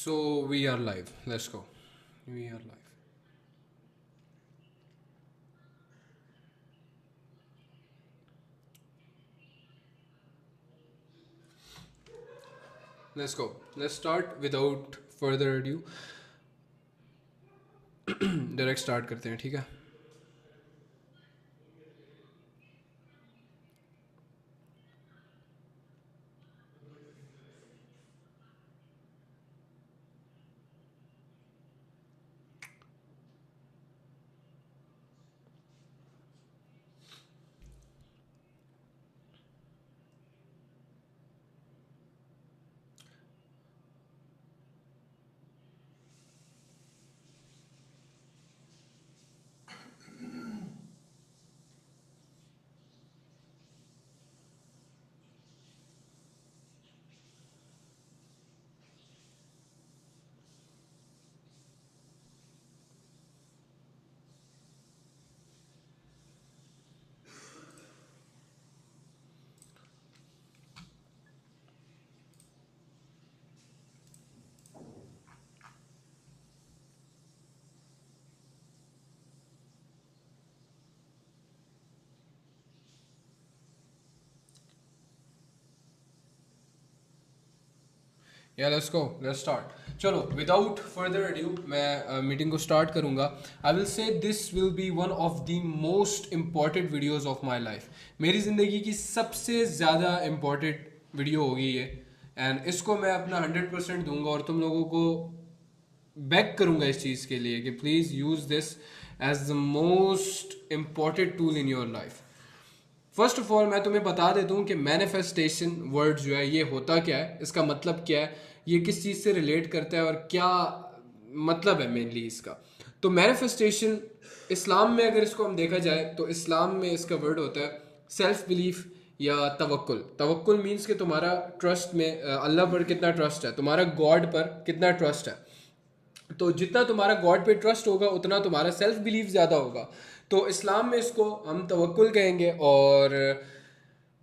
So we are live. Let's go. We are live. Let's go. Let's start without further ado. Direct start करते हैं, ठीक है? या let's go, let's start. चलो without further adieu मैं meeting को start करूंगा. I will say this will be one of the most important videos of my life. मेरी ज़िंदगी की सबसे ज़्यादा इम्पॉर्टेंट वीडियो होगी ये, एंड इसको मैं अपना 100% दूंगा और तुम लोगों को बैक करूंगा इस चीज़ के लिए कि please use this as the most important tool in your life. First of all मैं तुम्हें बता देता हूँ कि मैनिफेस्टेशन वर्ड जो है ये होता क्या है, इसका मतलब क्या है, ये किस चीज़ से रिलेट करता है और क्या मतलब है मेनली इसका. तो मैनिफेस्टेशन इस्लाम में अगर इसको हम देखा जाए तो इस्लाम में इसका वर्ड होता है सेल्फ बिलीफ या तवक्कुल. तवक्कुल मीन्स कि तुम्हारा ट्रस्ट में अल्लाह पर कितना ट्रस्ट है, तुम्हारा गॉड पर कितना ट्रस्ट है. तो जितना तुम्हारा गॉड पे ट्रस्ट होगा उतना तुम्हारा सेल्फ बिलीफ ज़्यादा होगा. तो इस्लाम में इसको हम तवक्कुल कहेंगे और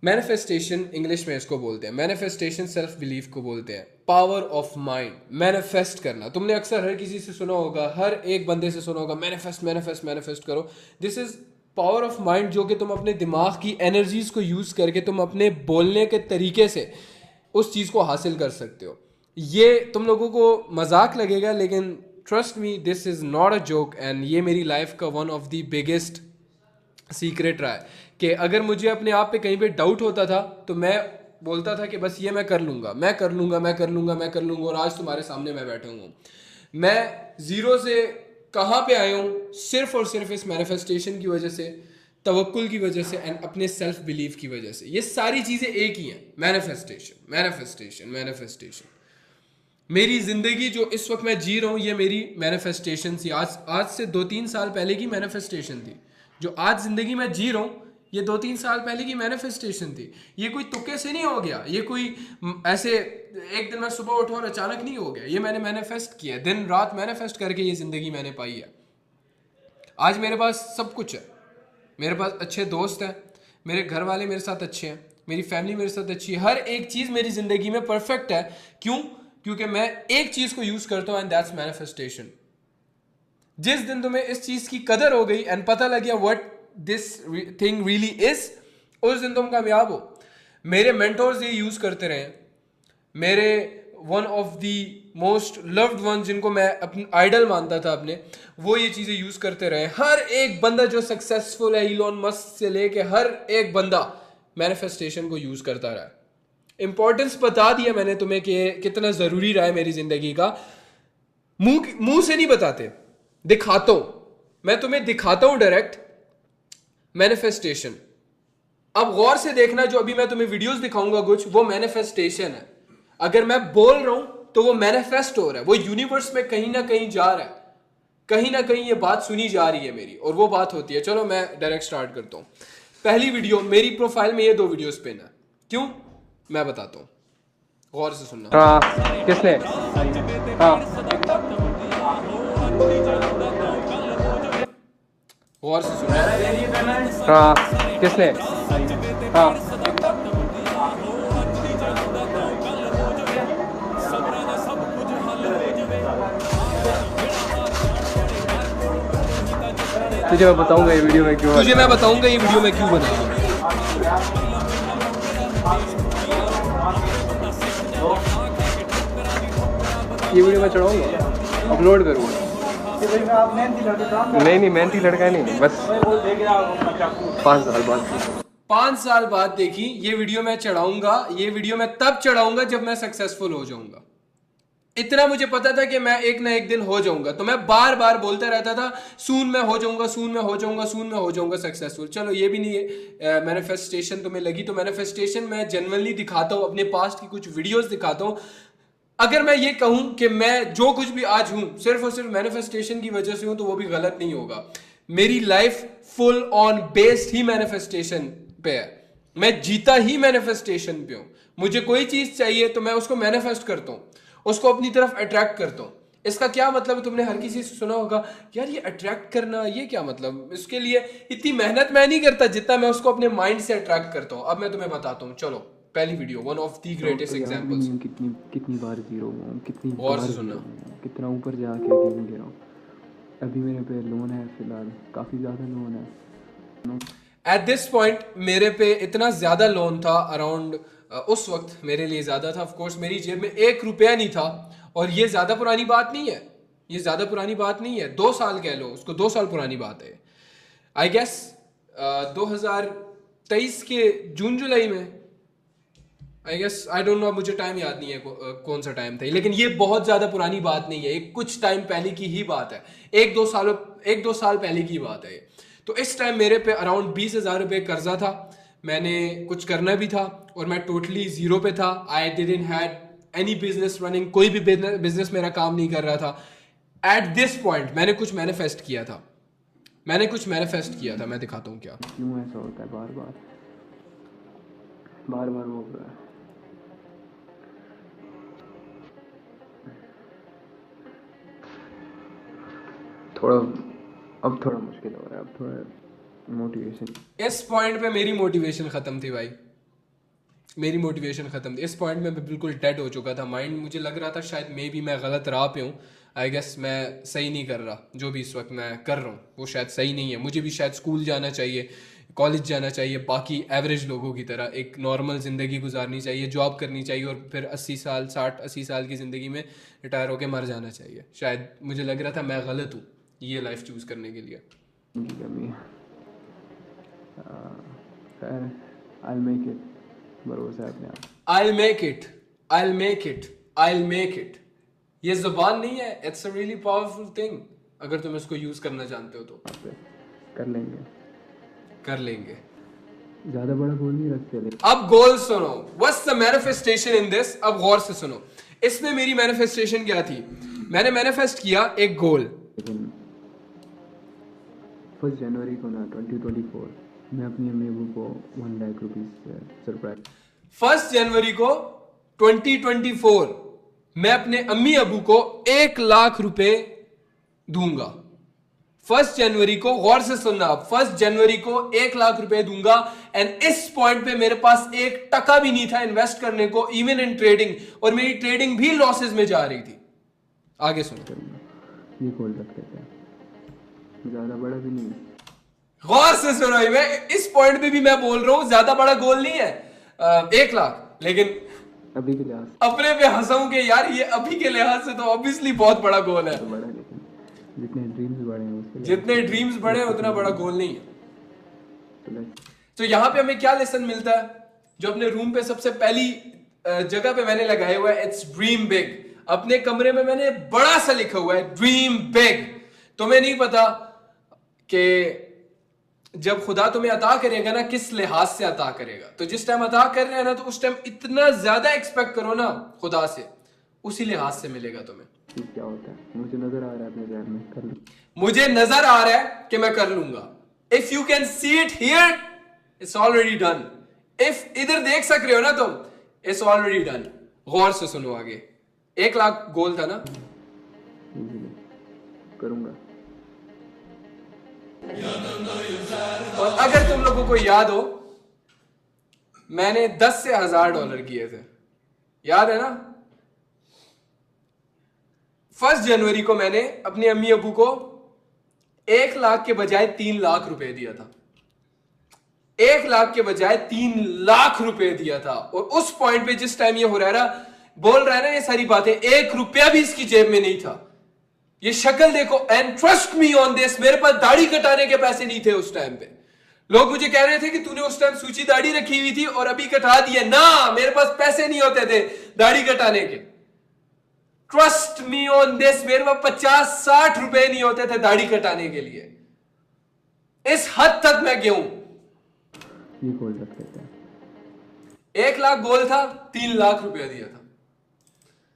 मैनिफेस्टेशन इंग्लिश में इसको बोलते हैं. मैनिफेस्टेशन सेल्फ बिलीफ को बोलते हैं. पावर ऑफ माइंड, मैनिफेस्ट करना. तुमने अक्सर हर किसी से सुना होगा, हर एक बंदे से सुना होगा मैनिफेस्ट मैनिफेस्ट मैनिफेस्ट करो. This is power of mind जो कि तुम अपने दिमाग की एनर्जीज को यूज़ करके तुम अपने बोलने के तरीके से उस चीज़ को हासिल कर सकते हो. ये तुम लोगों को मजाक लगेगा लेकिन trust me this is not a joke, and ये मेरी लाइफ का one of the biggest secret रहा है कि अगर मुझे अपने आप पे कहीं पे डाउट होता था तो मैं बोलता था कि बस ये मैं कर लूँगा मैं कर लूँगा मैं कर लूँगा मैं कर लूँगा, और आज तुम्हारे सामने मैं बैठा हूँ. मैं ज़ीरो से कहाँ पे आया हूँ सिर्फ और सिर्फ इस मैनिफेस्टेशन की वजह से, तवक्कुल की वजह से एंड अपने सेल्फ बिलीफ की वजह से. ये सारी चीज़ें एक ही हैं. Manifestation manifestation manifestation. मेरी ज़िंदगी जो इस वक्त मैं जी रहा हूँ ये मेरी मैनिफेस्टेशन थी. आज से 2-3 साल पहले की मैनिफेस्टेशन थी. जो आज ज़िंदगी में जी रहा हूँ ये 2-3 साल पहले की मैनिफेस्टेशन थी. ये कोई तुक्के से नहीं हो गया, ये कोई ऐसे एक दिन मैं सुबह उठा और अचानक नहीं हो गया. ये मैंने मैनिफेस्ट किया, दिन रात मैनिफेस्ट करके ये ज़िंदगी मैंने पाई है. आज मेरे पास सब कुछ है. मेरे पास अच्छे दोस्त हैं, मेरे घर वाले मेरे साथ अच्छे हैं, मेरी फैमिली मेरे साथ अच्छी है. हर एक चीज़ मेरी ज़िंदगी में परफेक्ट है. क्यों? क्योंकि मैं एक चीज़ को यूज़ करता हूँ एंड दैट्स मैनिफेस्टेशन. जिस दिन तुम्हें इस चीज़ की कदर हो गई एंड पता लग गया what this thing really is, उस दिन तुम कामयाब हो. मेरे मेंटोर्स ये यूज़ करते रहे. मेरे one of the most loved one जिनको मैं अपनी आइडल मानता था अपने, वो ये चीज़ें यूज़ करते रहे. हर एक बंदा जो सक्सेसफुल है, इलॉन मस्क से लेके हर एक बंदा मैनिफेस्टेशन को यूज़ करता रहा. इंपॉर्टेंस बता दिया मैंने तुम्हें कि कितना ज़रूरी रहा है मेरी ज़िंदगी का. मुंह से नहीं बताते, दिखाता हूं. मैं तुम्हें दिखाता हूं डायरेक्ट मैनिफेस्टेशन. अब गौर से देखना, जो अभी मैं तुम्हें वीडियोस दिखाऊंगा कुछ, वो मैनिफेस्टेशन है. अगर मैं बोल रहा हूं तो वो मैनिफेस्ट हो रहा है, वो यूनिवर्स में कहीं ना कहीं जा रहा है, कहीं ना कहीं ये बात सुनी जा रही है मेरी, और वो बात होती है. चलो मैं डायरेक्ट स्टार्ट करता हूं. पहली वीडियो मेरी प्रोफाइल में ये 2 वीडियोस पिन है. क्यों मैं बताता हूं, गौर से सुनना. हाँ किसने? हाँ गौर से सुनना. हाँ किसने? हाँ तुझे मैं बताऊंगा ये वीडियो में क्यों तुझे मैं बताऊंगा ये वीडियो में क्यों बनाऊंगा। ये वीडियो मैं चढ़ाऊंगा, अपलोड करूंगा। नहीं मेहनती लड़का नहीं, बस 5 साल बाद 5 साल बाद देखी ये वीडियो मैं चढ़ाऊंगा। ये वीडियो मैं तब चढ़ाऊंगा जब मैं सक्सेसफुल हो जाऊंगा। इतना मुझे पता था कि मैं एक ना एक दिन हो जाऊंगा, तो मैं बार बार बोलता रहता था सून मैं हो जाऊंगा, सून मैं हो जाऊंगा, सून मैं हो जाऊंगा सक्सेसफुल। चलो ये भी नहीं है मैनिफेस्टेशन तुम्हें लगी, तो मैनिफेस्टेशन मैं जनरली दिखाता हूँ, अपने पास्ट की कुछ वीडियोस दिखाता हूँ। अगर मैं ये कहूं कि मैं जो कुछ भी आज हूं सिर्फ और सिर्फ मैनिफेस्टेशन की वजह से हूं, तो वो भी गलत नहीं होगा। मेरी life full on based he manifestation पे है। मैं जीता ही मैनिफेस्टेशन पे हूं। मुझे कोई चीज चाहिए तो मैं उसको मैनिफेस्ट करता हूं, उसको अपनी तरफ अट्रैक्ट करता हूं। इसका क्या मतलब है, तुमने हर किसी से सुना होगा यार ये अट्रैक्ट करना, ये क्या मतलब। इसके लिए इतनी मेहनत मैं नहीं करता जितना मैं उसको अपने माइंड से अट्रैक्ट करता हूं। अब मैं तुम्हें बताता हूं, चलो पहली video, one of the greatest examples. कितनी बार जीरो हूँ, कितनी गौर बार से सुनना। कितना ऊपर जाके गेम गिरा हूँ। अभी मेरे पे लोन है, फिलहाल काफ़ी ज़्यादा लोन है। एट दिस पॉइंट मेरे पे इतना ज्यादा लोन था, अराउंड उस वक्त मेरे लिए ज्यादा था। ऑफ कोर्स मेरी जेब में 1 रुपया नहीं था, और ये ज्यादा पुरानी बात नहीं है, ये ज्यादा पुरानी बात नहीं है, 2 साल कह लो उसको, 2 साल पुरानी बात है। आई गेस 2023 के जून जुलाई में, I guess, I don't know, मुझे टाइम याद नहीं है कौन सा टाइम था, लेकिन ये बहुत ज्यादा पुरानी बात नहीं है, एक कुछ टाइम पहले की ही बात है, 1-2 साल पहले की बात है। तो इस टाइम मेरे पे अराउंड 20,000 रुपये कर्जा था। मैंने कुछ करना भी था और मैं टोटली जीरो पे था। I didn't had any business running, कोई भी बिजनेस मेरा काम नहीं कर रहा था। एट दिस पॉइंट मैंने कुछ मैनिफेस्ट किया था, मैं दिखाता हूँ क्या। क्यों ऐसा होता है, बार बार हो रहा है। अब थोड़ा मुश्किल हो रहा है, अब थोड़ा मोटिवेशन। इस पॉइंट पे मेरी मोटिवेशन खत्म थी भाई, मेरी मोटिवेशन खत्म थी। इस पॉइंट में मैं बिल्कुल डेड हो चुका था। माइंड मुझे लग रहा था शायद मे बी मैं गलत राह पे हूँ। आई गेस मैं सही नहीं कर रहा, जो भी इस वक्त मैं कर रहा हूँ वो शायद सही नहीं है। मुझे भी शायद स्कूल जाना चाहिए, कॉलेज जाना चाहिए, बाकी एवरेज लोगों की तरह एक नॉर्मल ज़िंदगी गुजारनी चाहिए, जॉब करनी चाहिए, और फिर 80 साल की ज़िंदगी में रिटायर होकर मर जाना चाहिए। शायद मुझे लग रहा था मैं गलत हूँ ये लाइफ चूज़ करने के लिए। की कमी है। खैर, I'll make it, भरोसा है अपने आप। I'll make it, I'll make it, I'll make it। ये ज़ुबान नहीं है, it's a really powerful thing। अगर तुम इसको यूज करना जानते हो तो कर लेंगे। ज्यादा बड़ा गोल नहीं रखते लेकिन। अब गोल सुनो, what's the manifestation in this? अब गौर से सुनो, इसमें मेरी मैनिफेस्टेशन क्या थी। मैंने मैनिफेस्ट किया एक गोल, लेकिन 1 जनवरी को ना 2024 मैं अपनी अम्मी अबू को 1 लाख रुपीस सरप्राइज। 1 जनवरी को 2024 मैं अपने अम्मी अबू को 1 लाख रुपए दूंगा। 1 जनवरी को, गौर से सुनना, 1 जनवरी को 1 लाख रुपए दूंगा। एंड इस पॉइंट पे मेरे पास 1 टका भी नहीं था इन्वेस्ट करने को, इवन इन ट्रेडिंग, और मेरी ट्रेडिंग भी लॉसेस में जा रही थी। आगे सुनो, ये गोल रख लेते हैं, ज्यादा बड़ा भी नहीं। गौर से सुनो, मैं इस पॉइंट पे भी मैं बोल रहा हूं ज्यादा बड़ा गोल नहीं है 1 लाख, लेकिन अभी के लिहाज अपने पे हंसाऊं कि यार ये अभी के लिहाज से तो ऑब्वियसली बहुत बड़ा गोल है। तो बड़ा, लेकिन जितने ड्रीम्स बड़े हैं उसके जितने ड्रीम्स बड़े हैं उतना बड़ा गोल नहीं है। लिए तो यहाँ पे हमें क्या लेसन मिलता है, जो अपने रूम पे सबसे पहली जगह पे मैंने लगाया हुआ है, इट्स ड्रीम बिग। अपने कमरे में मैंने बड़ा सा लिखा हुआ है ड्रीम बिग। तुम्हें नहीं पता कि जब खुदा तुम्हें अता करेगा ना, किस लिहाज से अता करेगा। तो जिस टाइम अता कर रहे हैं ना, तो उस टाइम इतना ज्यादा एक्सपेक्ट करो ना खुदा से, उसी लिहाज से मिलेगा तुम्हें। क्या होता है, मुझे नजर आ रहा है अपने ध्यान में, कर लूं। मुझे नजर आ रहा है कि मैं कर लूंगा। If you can see it here, it's already done. If इधर देख सक रहे हो ना तुम, इट्स ऑलरेडी डन। गौर से सुनो आगे। 1 लाख गोल था ना, करूंगा। और अगर तुम लोगों को याद हो, मैंने 10 से $1000 किए थे, याद है ना। 1 जनवरी को मैंने अपनी अम्मी अबू को 1 लाख के बजाय 3 लाख रुपए दिया था। 1 लाख के बजाय 3 लाख रुपए दिया था। और उस पॉइंट पे जिस टाइम ये हुरैरा बोल रहा है ना ये सारी बातें, 1 रुपया भी इसकी जेब में नहीं था। ये शक्ल देखो, and trust me on this, मेरे पास दाढ़ी कटाने के पैसे नहीं थे उस टाइम पे। लोग मुझे कह रहे थे कि तूने उस टाइम सूची दाढ़ी रखी हुई थी और अभी कटा दिया ना, मेरे पास पैसे नहीं होते थे दाढ़ी कटाने के। ट्रस्ट मी ऑन दिस, मेरे पास 50-60 रुपए नहीं होते थे दाढ़ी कटाने के लिए। इस हद तक मैं गया हूं। ये गोल्ड रख लेते हैं। 1 लाख गोल था, 3 लाख रुपया दिया था।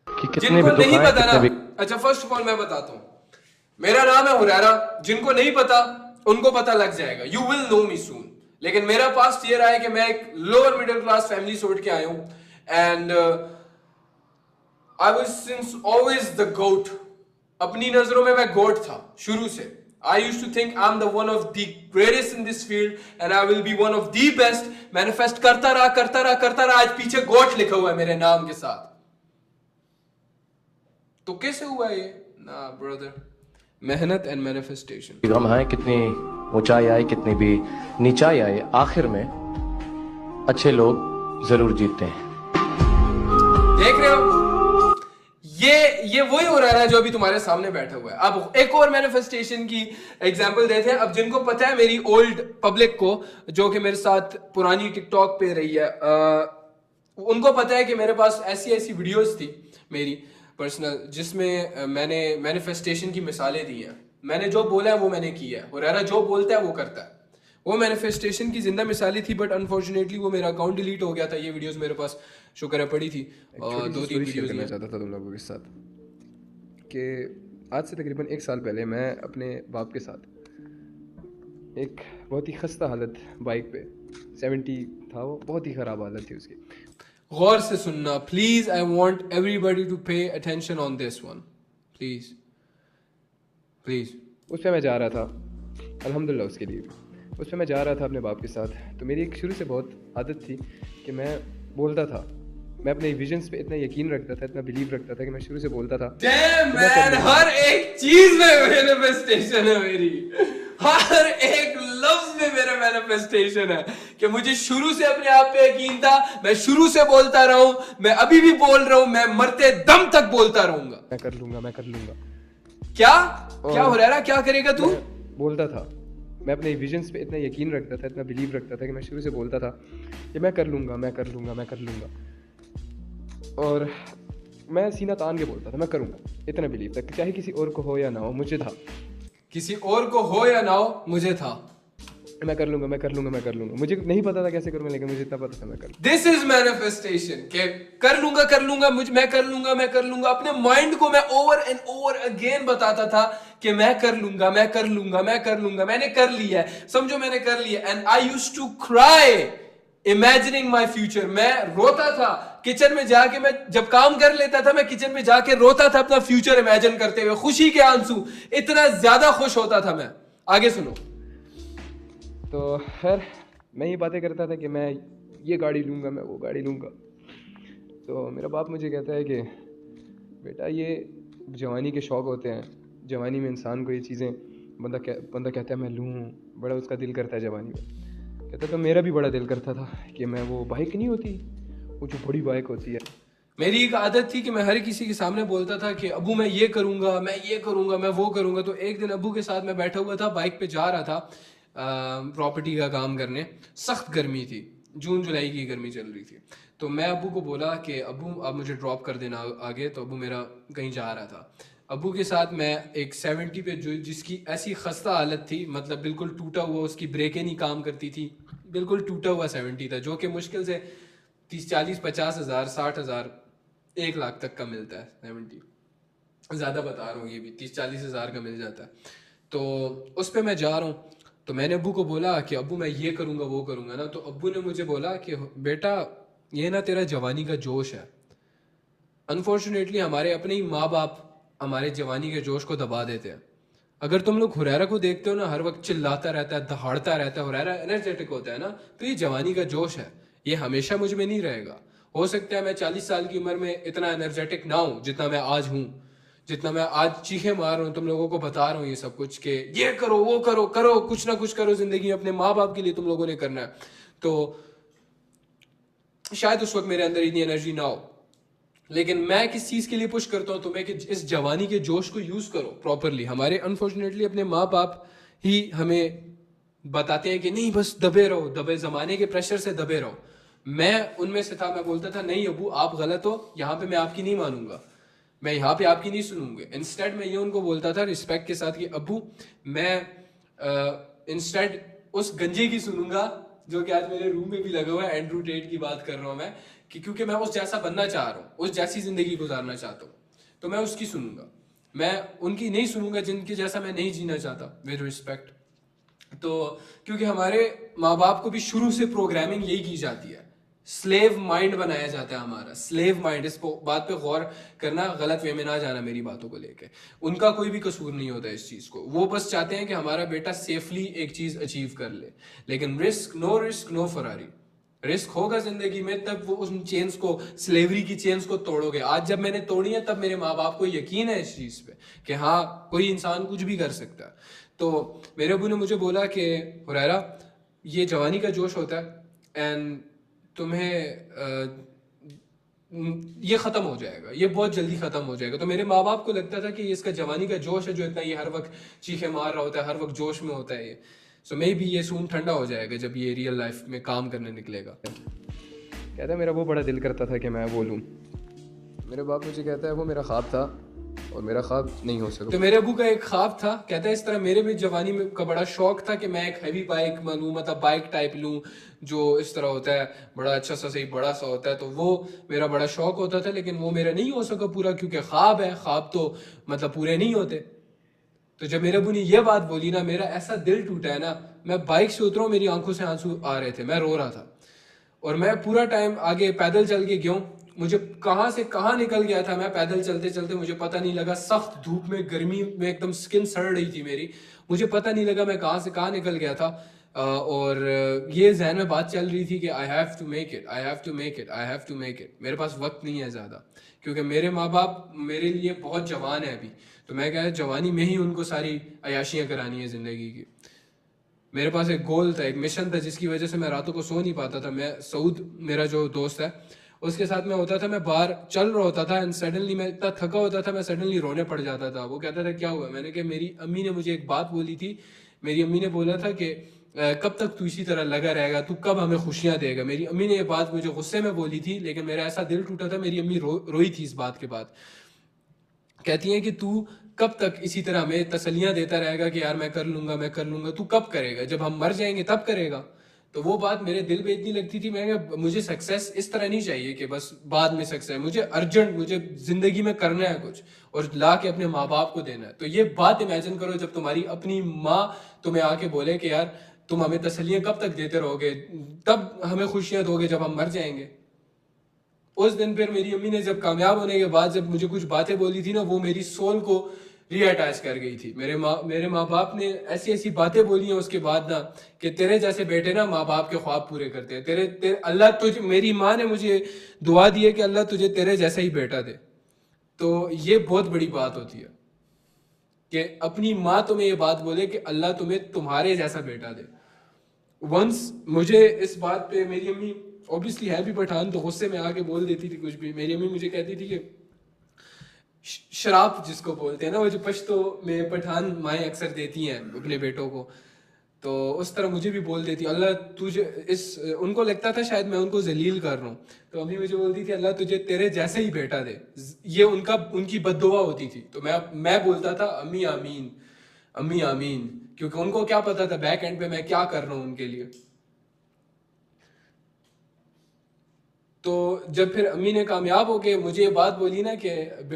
कि कितने जिनको भी नहीं दुकान पता कितने ना, भी अच्छा फर्स्ट ऑफ ऑल मैं बताता हूं, मेरा नाम है हुरैरा। जिनको नहीं पता उनको पता लग जाएगा, यू विल नो मी सून। लेकिन मेरा पास्ट ये रहा है कि मैं एक लोअर मिडिल क्लास फैमिली से उठ के आया हूं, and I was since always the goat. अपनी नजरों में मैं गोट था शुरू से। I used to think I'm the one of the greatest in this field and I will be one of the best. Manifest करता रहा, आज पीछे गोट लिखा हुआ है मेरे नाम के साथ। तो कैसे हुआ ये? ना ब्रदर, मेहनत एंड मैनिफेस्टेशन। गम है, कितनी ऊंचाई आए, कितनी भी नीचाई आए, आखिर में अच्छे लोग जरूर जीतते हैं। देख रहे हो, ये वही हो रहा है जो अभी तुम्हारे सामने बैठा हुआ है। अब एक और मैनिफेस्टेशन की एग्जांपल देते हैं। अब जिनको पता है मेरी ओल्ड पब्लिक को, जो कि मेरे साथ पुरानी टिकटॉक पे रही है, उनको पता है कि मेरे पास ऐसी वीडियोस थी मेरी पर्सनल, जिसमें मैंने मैनिफेस्टेशन की मिसालें दी हैं। मैंने जो बोला है वो मैंने किया है, हुरैरा जो बोलता है वो करता है। वो मैनिफेस्टेशन की जिंदा मिसालें थी, बट अनफॉर्चुनेटली वो मेरा अकाउंट डिलीट हो गया था। ये वीडियोस मेरे पास शुक्र है पड़ी थी, और 2-3 वीडियोस करना चाहता था तुम लोगों के साथ कि आज से तकरीबन 1 साल पहले मैं अपने बाप के साथ एक बहुत ही खस्ता हालत बाइक पे 70 था, वो बहुत ही ख़राब हालत थी उसकी। गौर से सुनना please, I want everybody to pay attention on this one, please please. उस पर मैं जा रहा था, अल्हम्दुलिल्लाह उसके लिए। उस पर मैं जा रहा था अपने बाप के साथ। तो मेरी एक शुरू से बहुत आदत थी कि मैं बोलता था, मैं अपने विजन्स पे इतना यकीन रखता था, इतना बिलीव रखता था कि मैं शुरू से बोलता था। Damn man, हर एक चीज में मैनिफेस्टेशन है मेरी, हर एक लफ्ज में मेरा मैनिफेस्टेशन है कि मुझे शुरू से अपने आप पे यकीन था। मैं शुरू से बोलता रहा हूं, मैं अभी भी बोल रहा हूं, मैं मरते दम तक बोलता रहूंगा। मैं कर लूंगा, मैं कर लूंगा। क्या क्या हो रहा है? क्या करेगा तू? बोलता था, मैं अपने विजन्स पे इतना यकीन रखता था, इतना बिलीव रखता था कि मैं शुरू से बोलता था कि मैं कर लूंगा, मैं कर लूंगा, मैं कर लूंगा। और मैं सीना तान के बोलता था मैं करूंगा, इतना बिलीव था, चाहे किसी और को हो या ना हो, मुझे था। किसी और को हो या ना हो, मुझे था। मैं कर लूंगा, मैं कर लूंगा, मैं कर लूंगा। मुझे नहीं पता था कैसे करूंगा, लेकिन मुझे इतना पता था मैं कर। दिस इज मैनिफेस्टेशन के कर लूंगा मैं कर लूंगा। अपने माइंड को मैं ओवर एंड ओवर अगेन बताता था कि मैं कर लूंगा। मैंने कर लिया है, समझो मैंने कर लिया। And I used to cry imagining my future. मैं रोता था किचन में जाके, मैं जब काम कर लेता था मैं किचन में जाके रोता था अपना फ्यूचर इमेजिन करते हुए, खुशी के आंसू, इतना ज्यादा खुश होता था मैं। आगे सुनो। तो खैर मैं ये बातें करता था कि मैं ये गाड़ी लूँगा, मैं वो गाड़ी लूँगा। तो मेरा बाप मुझे कहता है कि बेटा ये जवानी के शौक़ होते हैं, जवानी में इंसान को ये चीज़ें बंदा कहता है मैं लूँ, बड़ा उसका दिल करता है जवानी में। कहता तो मेरा भी बड़ा दिल करता था कि मैं वो बाइक नहीं होती, वो जो बड़ी बाइक होती है। मेरी एक आदत थी कि मैं हर किसी के सामने बोलता था कि अबू मैं ये करूँगा, मैं वो करूँगा। तो एक दिन अबू के साथ मैं बैठा हुआ था, बाइक पे जा रहा था प्रॉपर्टी का काम करने। सख्त गर्मी थी, जून जुलाई की गर्मी चल रही थी। तो मैं अबू को बोला कि अबू आप मुझे ड्रॉप कर देना आगे। तो अबू मेरा कहीं जा रहा था। अबू के साथ मैं एक 70 पे, जो जिसकी ऐसी खस्ता हालत थी, मतलब बिल्कुल टूटा हुआ, उसकी ब्रेकें नहीं काम करती थी, बिल्कुल टूटा हुआ 70 था, जो कि मुश्किल से 30-40-50 हज़ार 60 हज़ार 1 लाख तक का मिलता है। 70 ज़्यादा बता रहा हूँ, ये भी 30-40 हज़ार का मिल जाता है। तो उस पर मैं जा रहा हूँ। तो मैंने अब्बू को बोला कि अब्बू मैं ये करूँगा वो करूँगा ना। तो अब्बू ने मुझे बोला कि बेटा ये ना तेरा जवानी का जोश है। अनफॉर्चुनेटली हमारे अपने ही माँ बाप हमारे जवानी के जोश को दबा देते हैं। अगर तुम लोग हुरैरा को देखते हो ना, हर वक्त चिल्लाता रहता है, दहाड़ता रहता है, हुरैरा एनर्जेटिक होता है ना, तो ये जवानी का जोश है, ये हमेशा मुझ में नहीं रहेगा। हो सकता है मैं 40 साल की उम्र में इतना एनर्जेटिक ना हूँ जितना मैं आज हूँ, जितना मैं आज चीखे मार रहा हूँ तुम लोगों को बता रहा हूँ ये सब कुछ, कि ये करो वो करो, करो कुछ ना कुछ करो जिंदगी में, अपने माँ बाप के लिए तुम लोगों ने करना है, तो शायद उस वक्त मेरे अंदर इतनी एनर्जी ना हो। लेकिन मैं किस चीज़ के लिए पुश करता हूँ तुम्हें, कि इस जवानी के जोश को यूज़ करो प्रॉपरली। हमारे अनफॉर्चुनेटली अपने माँ बाप ही हमें बताते हैं कि नहीं बस दबे रहो, दबे ज़माने के प्रेशर से दबे रहो। मैं उनमें से था, मैं बोलता था नहीं अबू आप गलत हो, यहाँ पे मैं आपकी नहीं मानूंगा, मैं यहाँ पे आपकी नहीं सुनूंगा। इंस्टेड मैं ये उनको बोलता था रिस्पेक्ट के साथ कि अबू मैं इंस्टेड उस गंजे की सुनूंगा जो कि आज मेरे रूम में भी लगा हुआ है, एंड्रू टेट की बात कर रहा हूँ मैं, कि क्योंकि मैं उस जैसा बनना चाह रहा हूँ, उस जैसी जिंदगी गुजारना चाहता हूँ, तो मैं उसकी सुनूंगा, मैं उनकी नहीं सुनूंगा जिनके जैसा मैं नहीं जीना चाहता, विद रिस्पेक्ट। तो क्योंकि हमारे माँ बाप को भी शुरू से प्रोग्रामिंग यही की जाती है, स्लेव माइंड बनाया जाता है हमारा, स्लेव माइंड। इस बात पे गौर करना, गलत वे में ना जाना मेरी बातों को लेके। उनका कोई भी कसूर नहीं होता इस चीज को, वो बस चाहते हैं कि हमारा बेटा सेफली एक चीज अचीव कर ले। लेकिन रिस्क नो फरारी, रिस्क होगा जिंदगी में तब वो उन चेन्स को, स्लेवरी की चेन्स को तोड़ोगे। आज जब मैंने तोड़ी है तब मेरे माँ बाप को यकीन है इस चीज पे कि हाँ कोई इंसान कुछ भी कर सकता है। तो मेरे अबू ने मुझे बोला कि हुरैरा ये जवानी का जोश होता है एंड तुम्हें ये ख़त्म हो जाएगा, ये बहुत जल्दी ख़त्म हो जाएगा। तो मेरे माँ बाप को लगता था कि ये इसका जवानी का जोश है जो इतना ये हर वक्त चीखे मार रहा होता है, हर वक्त जोश में होता है ये। सो मे बी ये सून ठंडा हो जाएगा जब ये रियल लाइफ में काम करने निकलेगा। कहता है मेरा वो बड़ा दिल करता था कि मैं वो लूँ। मेरे बाप मुझे कहता है वो मेरा ख्वाब था और मेरा ख्वाब नहीं हो सका। तो मेरे अबू का एक ख्वाब था, कहता है इस तरह मेरे भी जवानी में का बड़ा शौक था कि मैं एक हैवी बाइक लूँ, मतलब बाइक टाइप लूँ जो इस तरह होता है, बड़ा अच्छा सा सही बड़ा सा होता है। तो वो मेरा बड़ा शौक होता था, लेकिन वो मेरा नहीं हो सका पूरा, क्योंकि ख्वाब है, ख्वाब तो मतलब पूरे नहीं होते। तो जब मेरे अबू ने ये बात बोली ना, मेरा ऐसा दिल टूटा है ना, मैं बाइक से उतरा, मेरी आंखों से आंसू आ रहे थे, मैं रो रहा था। और मैं पूरा टाइम आगे पैदल चल के गया हूँ, मुझे कहाँ से कहाँ निकल गया था मैं पैदल चलते चलते, मुझे पता नहीं लगा। सख्त धूप में, गर्मी में एकदम स्किन सड़ रही थी मेरी, मुझे पता नहीं लगा मैं कहाँ से कहाँ निकल गया था। और ये जहन में बात चल रही थी कि I have to make it, I have to make it, I have to make it. मेरे पास वक्त नहीं है ज़्यादा, क्योंकि मेरे माँ बाप मेरे लिए बहुत जवान है अभी। तो मैं क्या है, जवानी में ही उनको सारी अयाशियाँ करानी है ज़िंदगी की। मेरे पास एक गोल था, एक मिशन था, जिसकी वजह से मैं रातों को सो नहीं पाता था। मैं सऊद, मेरा जो दोस्त है, उसके साथ मैं होता था, मैं बाहर चल रहा होता था एंड सडनली मैं इतना थका होता था, मैं सडनली रोने पड़ जाता था। वो कहता था क्या हुआ? मैंने कहा मेरी अम्मी ने मुझे एक बात बोली थी। मेरी अम्मी ने बोला था कि कब तक तू इसी तरह लगा रहेगा, तू कब हमें खुशियाँ देगा। मेरी अम्मी ने ये बात मुझे गुस्से में बोली थी, लेकिन मेरा ऐसा दिल टूटा था। मेरी अम्मी रोई थी इस बात के बाद। कहती हैं कि तू कब तक इसी तरह हमें तसलियां देता रहेगा कि यार मैं कर लूंगा, मैं कर लूंगा। तू कब करेगा? जब हम मर जाएंगे तब करेगा। तो वो बात मेरे दिल पे इतनी लगती थी। मैं मुझे सक्सेस इस तरह नहीं चाहिए कि बस बाद में सक्सेस, मुझे अर्जेंट, मुझे जिंदगी में करना है कुछ और ला के अपने माँ बाप को देना है। तो ये बात इमेजिन करो, जब तुम्हारी अपनी माँ तुम्हें आके बोले कि यार तुम हमें तसलियां कब तक देते रहोगे, तब हमें खुशियां दोगे जब हम मर जाएंगे। उस दिन फिर मेरी अम्मी ने जब कामयाब होने के बाद जब मुझे कुछ बातें बोली थी ना, वो मेरी सोल को रीअटैच कर गई थी। मेरे माँ बाप ने ऐसी ऐसी बातें बोली हैं उसके बाद ना, कि तेरे जैसे बेटे ना माँ बाप के ख्वाब पूरे करते हैं। तेरे अल्लाह तुझे, मेरी माँ ने मुझे दुआ दी है कि अल्लाह तुझे तेरे जैसा ही बेटा दे। तो ये बहुत बड़ी बात होती है कि अपनी माँ तुम्हें ये बात बोले कि अल्लाह तुम्हें तुम्हारे जैसा बेटा दे। वंस मुझे इस बात पे मेरी अम्मी, ऑब्वियसली है भी पठान, तो गुस्से में आके बोल देती थी कुछ भी। मेरी अम्मी मुझे कहती थी कि शराब जिसको बोलते हैं ना, वो जो पश्तो में पठान माएँ अक्सर देती हैं अपने बेटों को, तो उस तरह मुझे भी बोल देती अल्लाह तुझे उनको लगता था शायद मैं उनको जलील कर रहा हूँ। तो अम्मी मुझे बोलती थी अल्लाह तुझे तेरे जैसे ही बेटा दे। ये उनकी बद्दुआ होती थी। तो मैं बोलता था अम्मी आमीन, अम्मी आमीन, क्योंकि उनको क्या पता था बैक एंड पे मैं क्या कर रहा हूँ उनके लिए। तो जब फिर अम्मी ने कामयाब होके मुझे ये बात बोली ना कि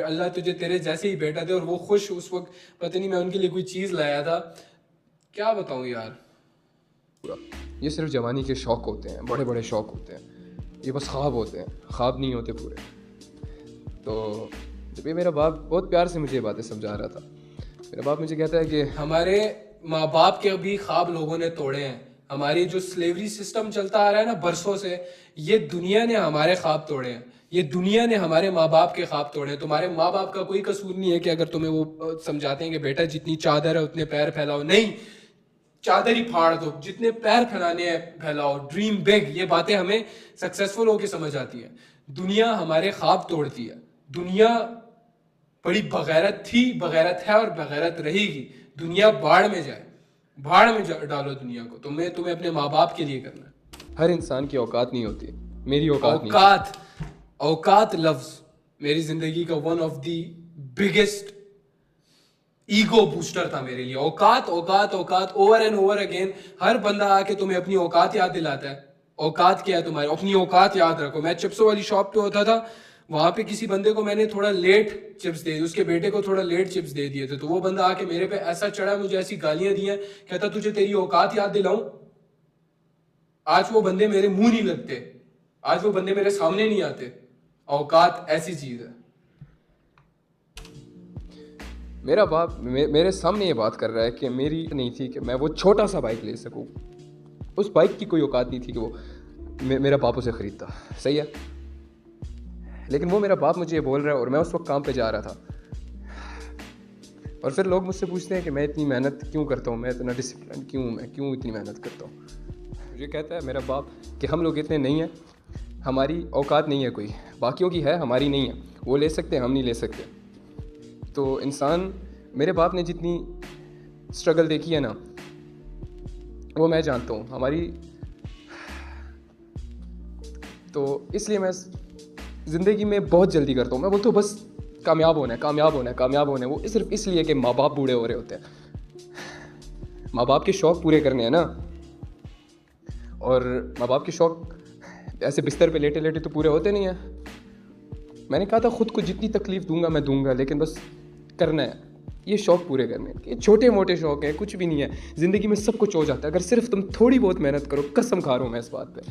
अल्लाह तुझे तेरे जैसे ही बेटा दे, और वो खुश, उस वक्त पता नहीं मैं उनके लिए कोई चीज़ लाया था, क्या बताऊँ यार। ये सिर्फ जवानी के शौक होते हैं, बड़े बड़े शौक होते हैं, ये बस ख्वाब होते हैं, ख्वाब नहीं होते पूरे। तो जब ये मेरा बाप बहुत प्यार से मुझे ये बातें समझा रहा था, मेरा बाप मुझे कहता है कि हमारे माँ बाप के भी ख्वाब लोगों ने तोड़े हैं, हमारी जो स्लेवरी सिस्टम चलता आ रहा है ना बरसों से, ये दुनिया ने हमारे ख्वाब तोड़े हैं, ये दुनिया ने हमारे माँ बाप के ख्वाब तोड़े हैं। तुम्हारे माँ बाप का कोई कसूर नहीं है कि अगर तुम्हें वो समझाते हैं कि बेटा जितनी चादर है उतने पैर फैलाओ, नहीं, चादर ही फाड़ दो, जितने पैर फैलाने हैं फैलाओ, ड्रीम बिग, ये बातें हमें सक्सेसफुल होके समझ आती है। दुनिया हमारे ख्वाब तोड़ती है, दुनिया बड़ी बगैरत थी, बगैरत है और बगैरत रहेगी। दुनिया बाढ़ में जाए, भाड़ में डालो दुनिया को, तुम्हें अपने माँ बाप के लिए करना है। हर इंसान की औकात नहीं होती, मेरी औकात नहीं। औकात, औकात लफ्ज मेरी जिंदगी का one of the biggest ego booster था मेरे लिए। औकात औकात औकात, ओवर एंड ओवर अगेन हर बंदा आके तुम्हें अपनी औकात याद दिलाता है। औकात क्या है तुम्हारी, अपनी औकात याद रखो। मैं चिप्सों वाली शॉप पे होता था, वहां पे किसी बंदे को मैंने थोड़ा लेट चिप्स दे दी, उसके बेटे को थोड़ा लेट चिप्स दे दिए थे, तो वो बंदा आके मेरे पे ऐसा चढ़ा, मुझे ऐसी गालियां दी हैं, कहता तुझे तेरी औकात याद दिलाऊं। आज वो बंदे मेरे मुंह नहीं लगते, आज वो बंदे मेरे सामने नहीं आते। औकात ऐसी चीज है। मेरा बाप मेरे सामने ये बात कर रहा है कि मेरी नहीं थी कि मैं वो छोटा सा बाइक ले सकूं। उस बाइक की कोई औकात नहीं थी कि वो मेरा बाप उसे ख़रीदता। सही है, लेकिन वो मेरा बाप मुझे ये बोल रहा है और मैं उस वक्त काम पे जा रहा था। और फिर लोग मुझसे पूछते हैं कि मैं इतनी मेहनत क्यों करता हूँ, मैं इतना डिसिप्लिन क्यों, मैं क्यों इतनी मेहनत करता हूँ। मुझे कहता है मेरा बाप कि हम लोग इतने नहीं हैं, हमारी औकात नहीं है कोई, बाकियों की है, हमारी नहीं है। वो ले सकते, हम नहीं ले सकते। तो इंसान, मेरे बाप ने जितनी स्ट्रगल देखी है ना, वो मैं जानता हूँ हमारी। तो इसलिए मैं ज़िंदगी में बहुत जल्दी करता हूँ। मैं बोलता हूँ बस कामयाब होना है, कामयाब होना है, कामयाब होना है। वो सिर्फ इसलिए कि माँ बाप बूढ़े हो रहे होते हैं। माँ बाप के शौक़ पूरे करने हैं ना, और माँ बाप के शौक़ ऐसे बिस्तर पे लेटे लेटे तो पूरे होते नहीं हैं। मैंने कहा था खुद को जितनी तकलीफ़ दूंगा मैं दूंगा, लेकिन बस करना है, ये शौक़ पूरे करने हैं। ये छोटे मोटे शौक़ हैं, कुछ भी नहीं है। ज़िंदगी में सब कुछ हो जाता है अगर सिर्फ तुम थोड़ी बहुत मेहनत करो। कसम खा रहा हूँ मैं इस बात पे।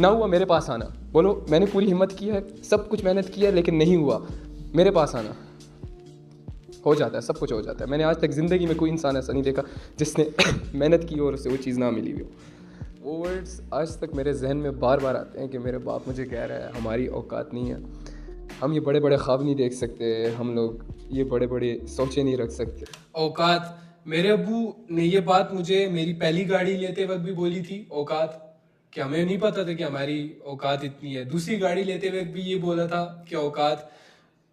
ना हुआ मेरे पास आना, बोलो मैंने पूरी हिम्मत की है, सब कुछ मेहनत की है, लेकिन नहीं हुआ, मेरे पास आना। हो जाता है, सब कुछ हो जाता है। मैंने आज तक ज़िंदगी में कोई इंसान ऐसा नहीं देखा जिसने मेहनत की और उसे वो चीज़ ना मिली हो। वो वर्ड्स आज तक मेरे जहन में बार बार आते हैं कि मेरे बाप मुझे कह रहा है हमारी औकात नहीं है, हम ये बड़े बड़े ख्वाब नहीं देख सकते, हम लोग ये बड़े बड़े सोचे नहीं रख सकते। औकात, मेरे अब्बू ने ये बात मुझे मेरी पहली गाड़ी लेते वक्त भी बोली थी। औकात, कि हमें नहीं पता था कि हमारी औकात इतनी है। दूसरी गाड़ी लेते वक्त भी ये बोला था कि औकात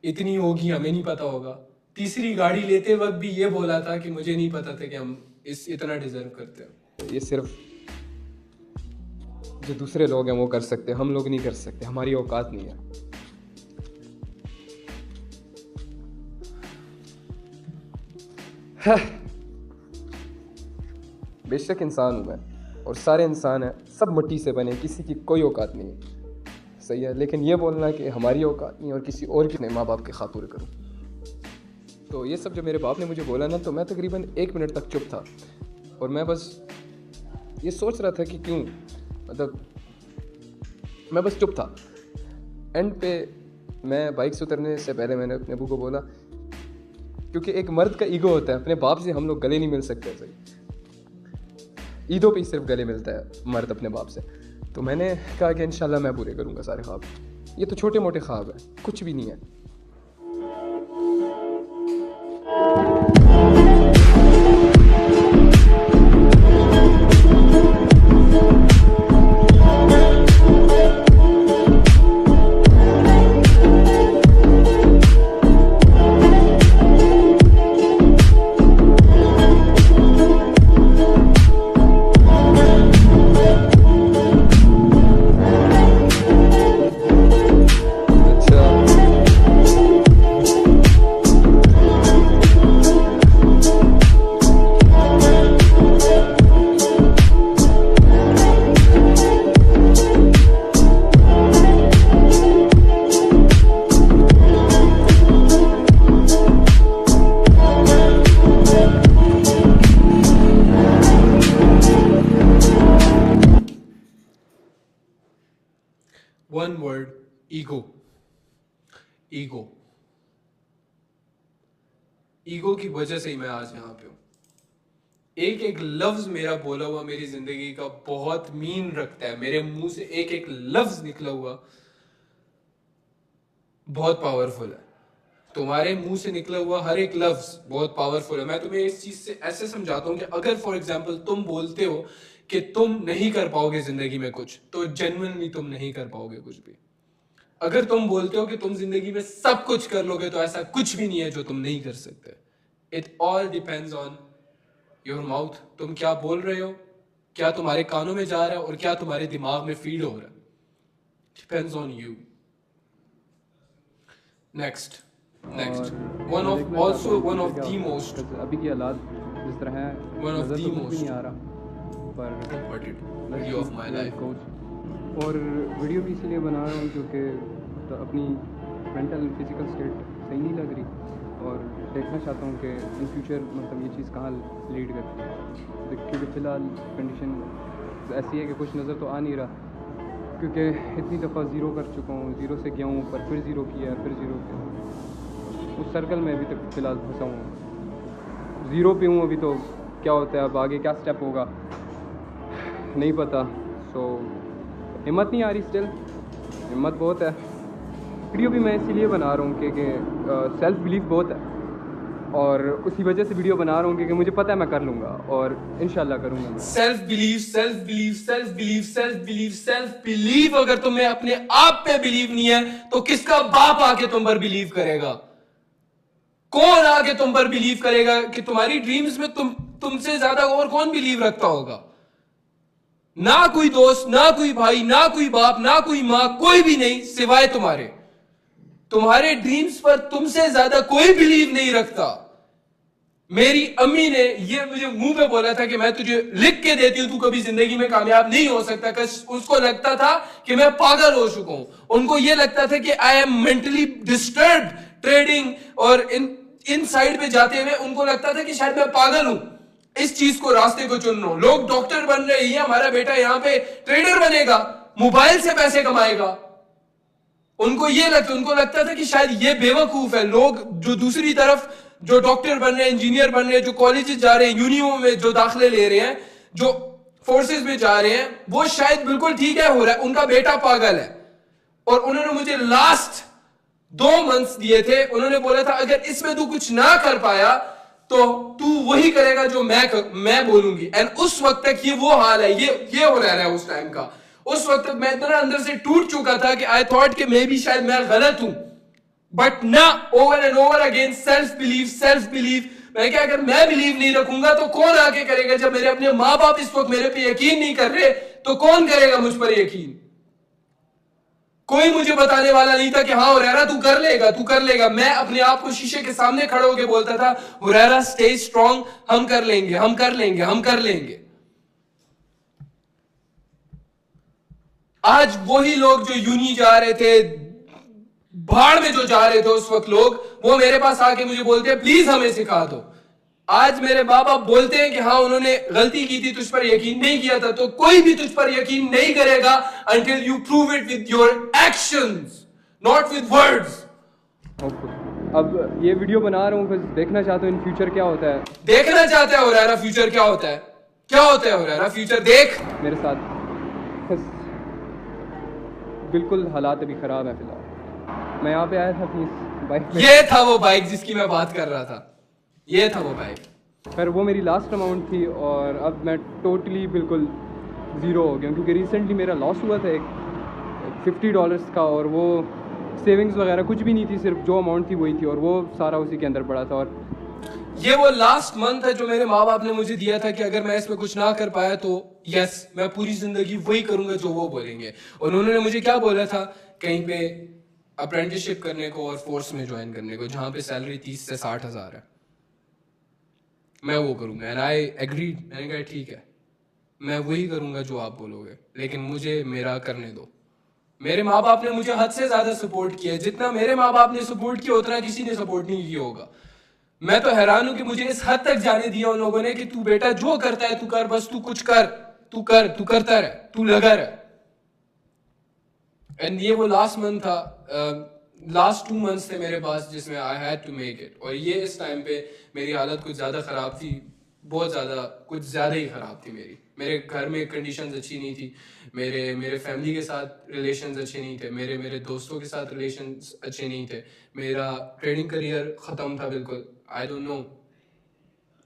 इतनी होगी, हमें नहीं पता होगा। तीसरी गाड़ी लेते वक्त भी ये बोला था कि मुझे नहीं पता था कि हम इतना डिजर्व करते हैं। ये सिर्फ जो दूसरे लोग हैं वो कर सकते हैं, हम लोग नहीं कर सकते, हमारी औकात नहीं है। बेशक इंसान हूँ मैं, और सारे इंसान हैं, सब मिट्टी से बने, किसी की कोई औकात नहीं है। सही है, लेकिन ये बोलना कि हमारी औकात नहीं और किसी और की नहीं, माँ बाप के ख्वाब पूरे करूँ। तो ये सब जब मेरे बाप ने मुझे बोला ना, तो मैं तकरीबन 1 मिनट तक चुप था। और मैं बस ये सोच रहा था कि क्यों, मतलब मैं बस चुप था। एंड पे मैं बाइक से उतरने से पहले मैंने अपने अबू को बोला, क्योंकि एक मर्द का ईगो होता है, अपने बाप से हम लोग गले नहीं मिल सकते। सही, ईदों पे ही सिर्फ गले मिलता है मर्द अपने बाप से। तो मैंने कहा कि इंशाल्लाह मैं पूरे करूँगा सारे ख्वाब। ये तो छोटे मोटे ख्वाब है, कुछ भी नहीं है। One word, ego. Ego, ego की वजह से ही मैं आज यहाँ पे हूँ। एक एक लफ्ज मेरा बोला हुआ मेरी जिंदगी का बहुत मीन रखता है। मेरे मुंह से एक एक लफ्ज निकला हुआ बहुत पावरफुल है। तुम्हारे मुंह से निकला हुआ हर एक लफ्ज बहुत पावरफुल है। मैं तुम्हें इस चीज से ऐसे समझाता हूं कि अगर फॉर एग्जाम्पल तुम बोलते हो कि तुम नहीं कर पाओगे जिंदगी में कुछ, तो जेन्युइनली तुम नहीं कर पाओगे कुछ भी। अगर तुम बोलते हो कि तुम जिंदगी में सब कुछ कर लोगे, तो ऐसा कुछ भी नहीं है जो तुम नहीं कर सकते। It all depends on your mouth. तुम क्या बोल रहे हो, क्या तुम्हारे कानों में जा रहा है और क्या तुम्हारे दिमाग में फीड हो रहा है, depends on you. Next one of also one of the most, अभी की हालात जिस तरह है, वन ऑफ नज़र द तो कुछ भी मोस्ट नहीं आ रहा, पर important video of my life. Coach और वीडियो भी इसलिए बना रहा हूँ क्योंकि तो अपनी मेंटल एंड फिजिकल स्टेट सही नहीं लग रही, और देखना चाहता हूँ कि इन फ्यूचर मतलब ये चीज़ कहाँ लीड करती है। क्योंकि फ़िलहाल कंडीशन ऐसी है कि कुछ नज़र तो आ नहीं रहा, क्योंकि इतनी दफ़ा ज़ीरो कर चुका हूँ, ज़ीरो से गया हूँ पर फिर ज़ीरो किया, फिर ज़ीरो किया, उस सर्कल में अभी तक फ़िलहाल फंसा हूँ। ज़ीरो पे हूँ अभी, तो क्या होता है अब आगे क्या स्टेप होगा नहीं पता। सो हिम्मत नहीं आ रही, स्टिल हिम्मत बहुत है। वीडियो भी मैं इसीलिए बना रहा हूँ कि सेल्फ बिलीफ बहुत है, और उसी वजह से वीडियो बना रहा हूँ क्योंकि मुझे पता है मैं कर लूँगा और इंशाल्लाह करूँगा। Self believe, self believe, self believe, self believe, self believe. अगर तुम्हें अपने आप पे बिलीव नहीं है तो किसका बाप आके तुम पर बिलीव करेगा? कौन आके तुम पर बिलीव करेगा कि तुम्हारी ड्रीम्स में तुमसे ज्यादा और कौन बिलीव रखता होगा? ना कोई दोस्त, ना कोई भाई, ना कोई बाप, ना कोई मां, कोई भी नहीं सिवाय तुम्हारे। तुम्हारे ड्रीम्स पर तुमसे ज्यादा कोई बिलीव नहीं रखता। मेरी अम्मी ने ये मुझे मुंह पे बोला था कि मैं तुझे लिख के देती हूं, तू कभी जिंदगी में कामयाब नहीं हो सकता। उसको लगता था कि मैं पागल हो चुका हूं। उनको ये लगता था कि I am mentally disturb. Trading और इन साइड पे जाते हुए उनको लगता था कि शायद मैं पागल हूं, इस चीज को, रास्ते को चुन लो। लोग डॉक्टर बन रहे हैं, हमारा बेटा यहां पे ट्रेडर बनेगा, मोबाइल से पैसे कमाएगा। उनको लगता था कि शायद ये बेवकूफ है। लोग जो दूसरी तरफ जो डॉक्टर बन रहे हैं, इंजीनियर बन रहे हैं, जो कॉलेजेस जा रहे हैं, यूनियों में जो दाखिले ले रहे हैं, जो फोर्सेस में जा रहे हैं, वो शायद बिल्कुल ठीक है हो रहा है, उनका बेटा पागल है। और उन्होंने मुझे लास्ट 2 मंथ्स दिए थे। उन्होंने बोला था अगर इसमें तू कुछ ना कर पाया तो तू वही करेगा जो मैं बोलूंगी। एंड उस वक्त तक ये वो हाल है, ये हो रहा है उस टाइम का। उस वक्त तक मैं इतना अंदर से टूट चुका था कि आई थॉट कि मैं भी शायद मैं गलत हूं। बट ना, over and over again self believe, self believe. मैं क्या, अगर मैं बिलीव नहीं रखूंगा तो कौन आगे करेगा? जब मेरे अपने माँ बाप इस वक्त मेरे पे यकीन नहीं कर रहे तो कौन करेगा मुझ पर यकीन? कोई मुझे बताने वाला नहीं था कि हाँ हुरैरा तू कर लेगा, तू कर लेगा। मैं अपने आप को शीशे के सामने खड़े होकर बोलता था, हुरैरा स्टे स्ट्रांग, हम कर लेंगे, हम कर लेंगे, हम कर लेंगे। आज वही लोग जो यूनी जा रहे थे, भाड़ में जो जा रहे थे उस वक्त लोग, वो मेरे पास आके मुझे बोलते हैं प्लीज हमें सिखा दो। आज मेरे माँ बाप बोलते हैं कि हाँ उन्होंने गलती की थी, तुझ पर यकीन नहीं किया था। तो कोई भी तुझ पर यकीन नहीं करेगा until you prove it with your actions, not with words. अब ये वीडियो बना रहा हूँ बस देखना चाहता हूँ इन फ्यूचर क्या होता है। देखना चाहता है हुरैरा फ्यूचर क्या होता है? क्या होता है हुरैरा फ्यूचर? देख मेरे साथ बस बिल्कुल हालात अभी ख़राब है। फिलहाल मैं यहाँ पे आया था अपनी बाइक पे। ये था वो बाइक जिसकी मैं बात कर रहा था, ये था वो बाइक। पर वो मेरी लास्ट अमाउंट थी और अब मैं टोटली बिल्कुल ज़ीरो हो गया क्योंकि रिसेंटली मेरा लॉस हुआ था एक $50 का, और वो सेविंग्स वगैरह कुछ भी नहीं थी, सिर्फ जो अमाउंट थी वही थी, और वो सारा उसी के अंदर पड़ा था। और ये वो लास्ट मंथ है जो मेरे माँ बाप ने मुझे दिया था कि अगर मैं इसमें कुछ ना कर पाया तो यस, मैं पूरी जिंदगी वही करूंगा जो वो बोलेंगे। और उन्होंने मुझे क्या बोला था, कहीं पे अप्रेंटिसशिप करने को और फोर्स में ज्वाइन करने को, जहां पे सैलरी 30 से 60 हजार है, मैं वो करूंगा। And I agreed. मैंने कहा ठीक है, मैं वही करूंगा जो आप बोलोगे, लेकिन मुझे मेरा करने दो। मेरे माँ बाप ने मुझे हद से ज्यादा सपोर्ट किया। जितना मेरे माँ बाप ने सपोर्ट किया उतना किसी ने सपोर्ट नहीं किया होगा। मैं तो हैरान हूं कि मुझे इस हद तक जाने दिया उन लोगों ने कि तू बेटा जो करता है तू कर, बस तू कुछ कर, तू कर, तू करता रह, तू लगा रह। एंड ये वो लास्ट मंथ था, लास्ट 2 मंथ्स थे मेरे पास जिसमें I had to make it. और ये इस टाइम पे मेरी हालत कुछ ज्यादा खराब थी, बहुत ज़्यादा कुछ ज़्यादा ही ख़राब थी मेरी। मेरे घर में कंडीशंस अच्छी नहीं थी, मेरे फैमिली के साथ रिलेशंस अच्छे नहीं थे, मेरे दोस्तों के साथ रिलेशंस अच्छे नहीं थे, मेरा ट्रेडिंग करियर ख़त्म था बिल्कुल। आई डोंट नो,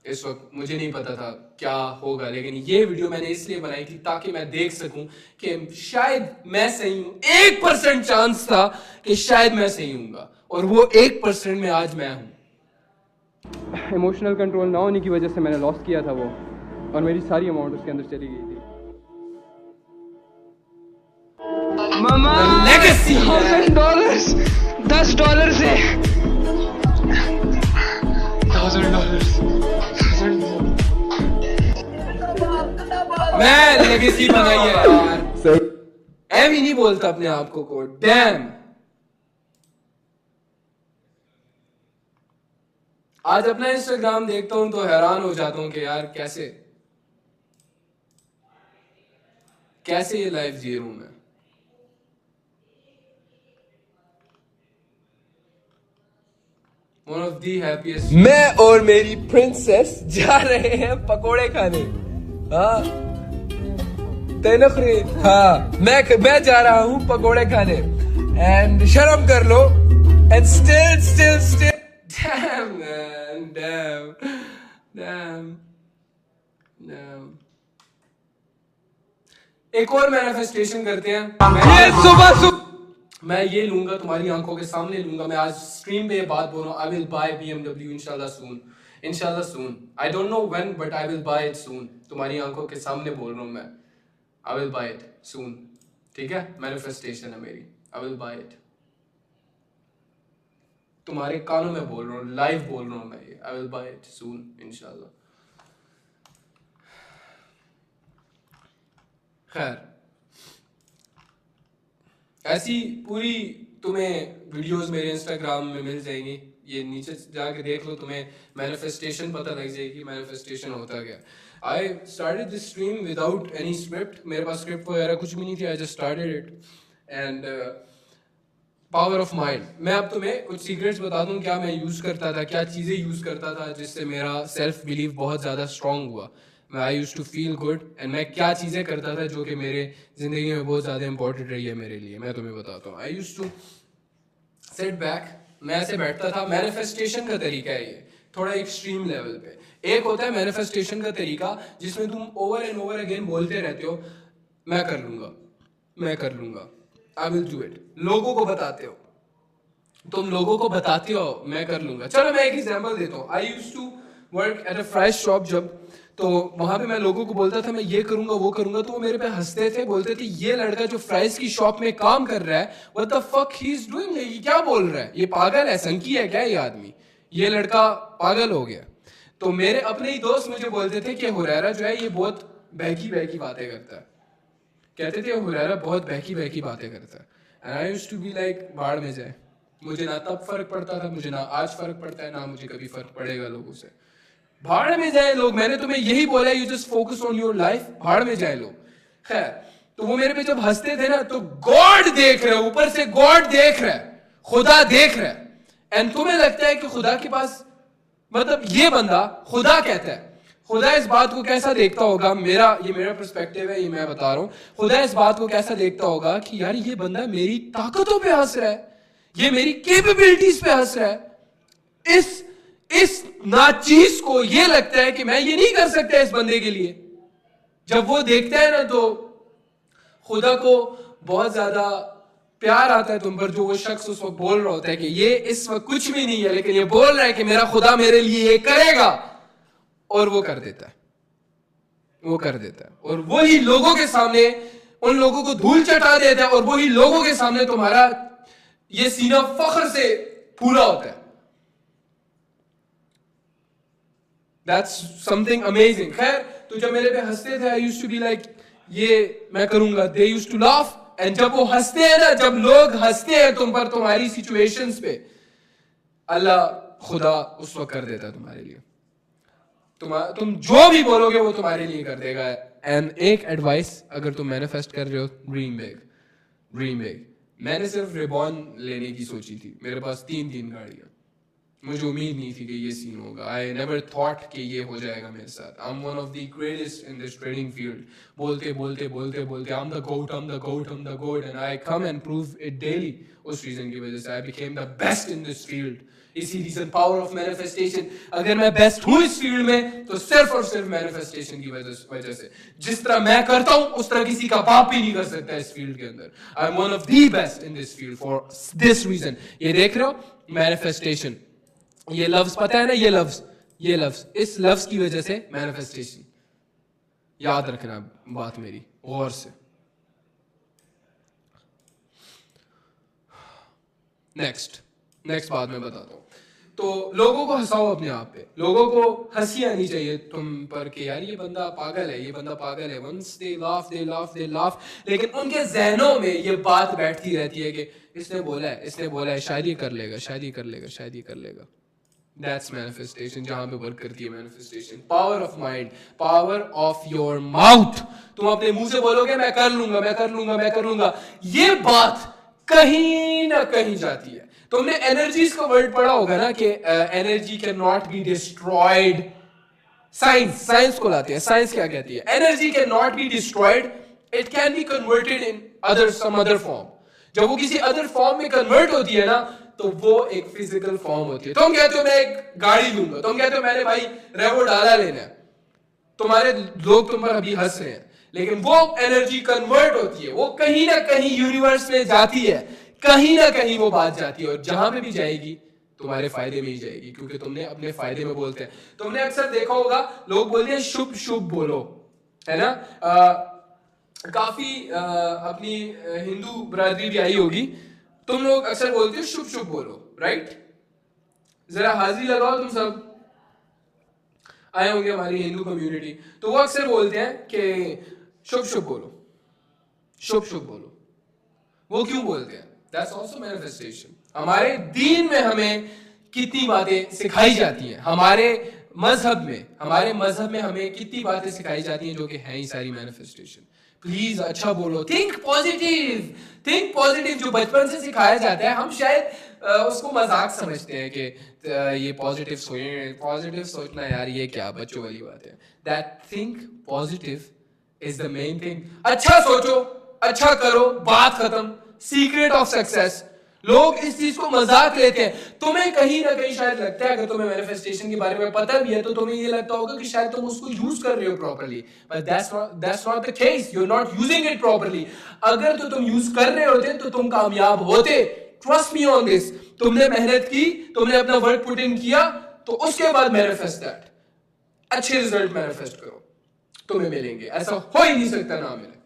इस वक्त मुझे नहीं पता था क्या होगा, लेकिन ये वीडियो मैंने इसलिए बनाई थी ताकि मैं देख सकूं कि शायद मैं सही हूं। 1% चांस था कि शायद मैं सही हूँगा, और वो 1% में आज मैं हूँ। इमोशनल कंट्रोल ना होने की वजह से मैंने लॉस किया था वो, और मेरी सारी अमाउंट उसके अंदर चली गई थी। मामा Legacy, $1000 $10 से मैं लेगेसी बनाई है यार। एम ही नहीं बोलता अपने आप को डैम। आज अपना इंस्टाग्राम देखता हूं तो हैरान हो जाता हूं कि यार कैसे ये लाइफ जी रहा हूं मैं। One of the happiest। मैं और मेरी प्रिंसेस जा रहे हैं पकोड़े खाने। हाँ तेनखरी, हाँ मैं जा रहा हूँ पकोड़े खाने। एंड शर्म कर लो। And still damn man, damn। एक और मैनिफेस्टेशन करते हैं। मैं ये लूंगा, तुम्हारी आंखों के सामने लूंगा। मैं आज स्ट्रीम पे ये बात बोल रहा हूँ। आई विल बाय BMW इंशाल्लाह soon. I don't know when, but I will buy it soon. तुम्हारी आंखों के सामने बोल रहा हूँ मैं। I will buy it soon. ठीक है, मैनिफेस्टेशन है मेरी। I will buy it. तुम्हारे कानों में बोल रहा हूँ, लाइव बोल रहा हूँ मैं ये। आई विल बाय इट सून इंशाल्लाह। खैर, ऐसी पूरी तुम्हें वीडियोस मेरे इंस्टाग्राम में मिल जाएंगी। ये नीचे जाके देख लो, तुम्हें मैनिफेस्टेशन पता लग जाएगी मैनिफेस्टेशन होता क्या। I started this stream without any script. मेरे पास स्क्रिप्ट वगैरह कुछ भी नहीं थी। I just started it and power of mind. मैं अब तुम्हें कुछ सीक्रेट्स बता दूं, क्या मैं यूज़ करता था, क्या चीज़ें यूज़ करता था जिससे मेरा सेल्फ बिलीव बहुत ज़्यादा स्ट्रांग हुआ। मैं I use to feel good, and मैं क्या चीज़ें करता था जो कि मेरे ज़िंदगी में बहुत ज़्यादा इंपॉर्टेंट रही है मेरे लिए। मैं तुम्हें बताता हूँ। आई यूज़ टू सेट बैक। मैं ऐसे बैठता था। मैनिफेस्टेशन का तरीका है ये, थोड़ा एक्सट्रीम लेवल पे। एक होता है मैनिफेस्टेशन का तरीका जिसमें तुम ओवर एंड ओवर अगेन बोलते रहते हो, मैं कर लूँगा, आई विल डू इट। लोगों को बताते हो, तुम लोगों को बताते हो मैं कर लूंगा। चलो मैं एक एग्जांपल देता हूँ। I used to work at a fries shop जब, तो वहां पे मैं लोगों को बोलता था मैं ये करूंगा वो करूंगा, तो वो मेरे पे हंसते थे, बोलते थे ये लड़का जो फ्राइज की शॉप में काम कर रहा है, what the fuck he is doing, ये क्या बोल रहा है, ये पागल है, संकी है क्या ये आदमी, ये लड़का पागल हो गया। तो मेरे अपने ही दोस्त मुझे बोलते थे कि हुरैरा जो है ये बहुत बहकी बातें करता है। कहते थे हुरैरा बहुत बहकी बातें करता है। And I used to be like भाड़ में जाए। मुझे ना तब फर्क पड़ता था, मुझे ना आज फर्क पड़ता है, ना मुझे कभी फर्क पड़ेगा लोगों से। भाड़ में जाए लोग, मैंने तुम्हें यही बोला, you just focus on your life. भाड़ में जाए लोग। खैर, तो वो मेरे पे जब हंसते थे ना, तो गॉड देख रहा है, ऊपर से गॉड देख रहा है, खुदा देख रहा है। एंड तुम्हें लगता है कि खुदा के पास, मतलब ये बंदा खुदा कहता है, खुदा इस बात को कैसा देखता होगा, ये मेरा पर्सपेक्टिव है, ये मैं बता रहा हूं। खुदा इस बात को कैसा देखता होगा कि यार ये बंदा मेरी ताकतों पे हंस रहा है, ये मेरी कैपेबिलिटीज पे हंस रहा है। इस नाचीज को ये लगता है कि मैं ये नहीं कर सकता इस बंदे के लिए। जब वो देखता है ना, तो खुदा को बहुत ज्यादा प्यार आता है तुम पर, जो वो शख्स उस वक्त बोल रहा होता है कि ये इस वक्त कुछ भी नहीं है, लेकिन ये बोल रहा है कि मेरा खुदा मेरे लिए ये करेगा, और वो कर देता है। और वही लोगों के सामने उन लोगों को धूल चटा देता है, और वही लोगों के सामने तुम्हारा ये सीना फख्र से फूला होता है। That's something amazing। खैर, तो जब मेरे पे हंसते थे, I used to be like, ये मैं करूंगा। They used to laugh, and जब वो हंसते हैं ना, जब लोग हंसते हैं तुम पर, तुम्हारी सिचुएशंस पे, अल्लाह खुदा उस वक्त कर देता है तुम्हारे लिए। तुम जो भी बोलोगे वो तुम्हारे लिए कर देगा। एंड एक एडवाइस, अगर तुम मैनिफेस्ट कर रहे हो, ड्रीम बिग। मैंने सिर्फ रिबॉन लेने की सोची थी। मेरे पास तीन गाड़ियां, मुझे उम्मीद नहीं थी कि ये सीन होगा. आई नेवर थॉट कि ये हो जाएगा मेरे साथ. I am one of the greatest in this trading field. बोलते बोलते बोलते बोलते I am the GOAT, I am the GOAT, I am the GOAT, and I come and prove it daily. उस रीजन की वजह से I became the best in this field. इसी reason, power of manifestation. अगर मैं best हूँ इस field में तो सिर्फ और सिर्फ मैनिफेस्टेशन की वजह से. जिस तरह मैं करता हूँ उस तरह किसी का बाप भी नहीं कर सकता इस फील्ड के अंदर. I am one of the best in this field for this reason. ये देख रहे हो, मैनिफेस्टेशन. ये लफ्ज पता है ना, ये लफ्ज, इस लफ्ज की वजह से मैनिफेस्टेशन. याद रखना बात मेरी गौर से. नेक्स्ट बात मैं बताता हूँ. तो लोगों को हंसाओ अपने आप पे. लोगों को हंसी आनी चाहिए तुम पर कि यार ये बंदा पागल है, ये बंदा पागल है. वंस दे लाफ, लेकिन उनके जहनों में ये बात बैठती रहती है कि इसने बोला है शायद ये कर लेगा. That's manifestation. जहां पे वर्क करती है manifestation. Power of mind, power of your mouth. तुम अपने मुंह से बोलोगे मैं कर लूंगा. ये बात कहीं ना कहीं जाती है. तुमने एनर्जीज का वर्ड पढ़ा होगा ना कि energy cannot be destroyed. Science को लाते हैं. साइंस क्या कहती है? Energy cannot be destroyed, it can be converted in some other form. जब वो किसी अदर फॉर्म में कन्वर्ट होती है ना, तो वो एक फिजिकल फॉर्म होती है. तुम कहते हो मैं एक गाड़ी लूंगा, तुम कहते हो मैंने भाई रेवो डाला लेना है. तुम्हारे लोग तुम पर अभी हंस रहे हैं, लेकिन वो एनर्जी कन्वर्ट होती है. वो कहीं ना कहीं यूनिवर्स में जाती है, कहीं ना कहीं वो बात जाती है, और जहां पे भी जाएगी तुम्हारे फायदे में ही जाएगी, क्योंकि तुमने अपने फायदे में बोलते हैं. तुमने अक्सर देखा होगा लोग बोलते हैं शुभ शुभ बोलो, है ना. काफी अपनी हिंदू बरादरी भी आई होगी. तुम लोग अक्सर बोलते हो शुभ शुभ बोलो, राइट. जरा हाजिरी लगाओ, तुम सब आए होंगे हमारी हिंदू कम्युनिटी. तो वो अक्सर बोलते हैं कि शुभ शुभ बोलो. वो क्यों बोलते हैं? That's also manifestation. हमारे दीन में हमें कितनी बातें सिखाई जाती हैं. हमारे मजहब में हमें कितनी बातें सिखाई जाती हैं जो कि हैं ही सारी मैनिफेस्टेशन. प्लीज अच्छा बोलो. Think positive. जो बचपन से सिखाया जाता है, हम शायद उसको मजाक समझते हैं कि ये पॉजिटिव सोचना यार ये क्या बच्चों वाली बात है. That think positive is the main thing. अच्छा सोचो, अच्छा करो, बात खत्म. Secret of success. लोग इस चीज को मजाक लेते हैं. तुम्हें कहीं ना कहीं शायद लगता है, अगर तुम्हें मैनिफेस्टेशन के बारे में पता भी है, तो तुम्हें ये लगता होगा कि शायद तुम उसको यूज कर रहे हो properly. But that's not the case. You are not using it properly. अगर तो तुम यूज कर रहे होते तो तुम कामयाब होते. Trust me on this. तुमने मेहनत की, तुमने अपना वर्क पुट इन किया, तो उसके बाद मैनिफेस्ट दैट. अच्छे रिजल्ट मैनिफेस्ट करो, तुम्हें मिलेंगे. ऐसा हो ही नहीं सकता ना मिले.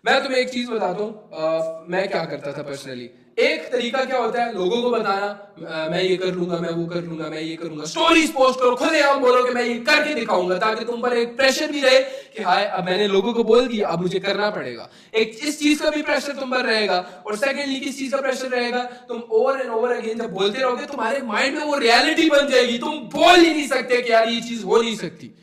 मैं तुम्हें एक चीज बताता हूँ, मैं क्या करता था पर्सनली. एक तरीका क्या होता है लोगों को बताना, मैं ये कर लूंगा, मैं वो कर लूंगा, मैं ये करूंगा. स्टोरीज पोस्ट करो, खुलेआम बोलो कि मैं ये करके दिखाऊंगा, ताकि तुम पर एक प्रेशर भी रहे कि हाय अब मैंने लोगों को बोल दिया, अब मुझे करना पड़ेगा. एक इस चीज का भी प्रेशर तुम पर रहेगा. और सेकेंडली किस चीज का प्रेशर रहेगा? तुम ओवर एंड ओवर अगेन जब बोलते रहोगे, तुम्हारे माइंड में वो रियलिटी बन जाएगी. तुम बोल ही नहीं सकते कि यार ये चीज हो नहीं सकती.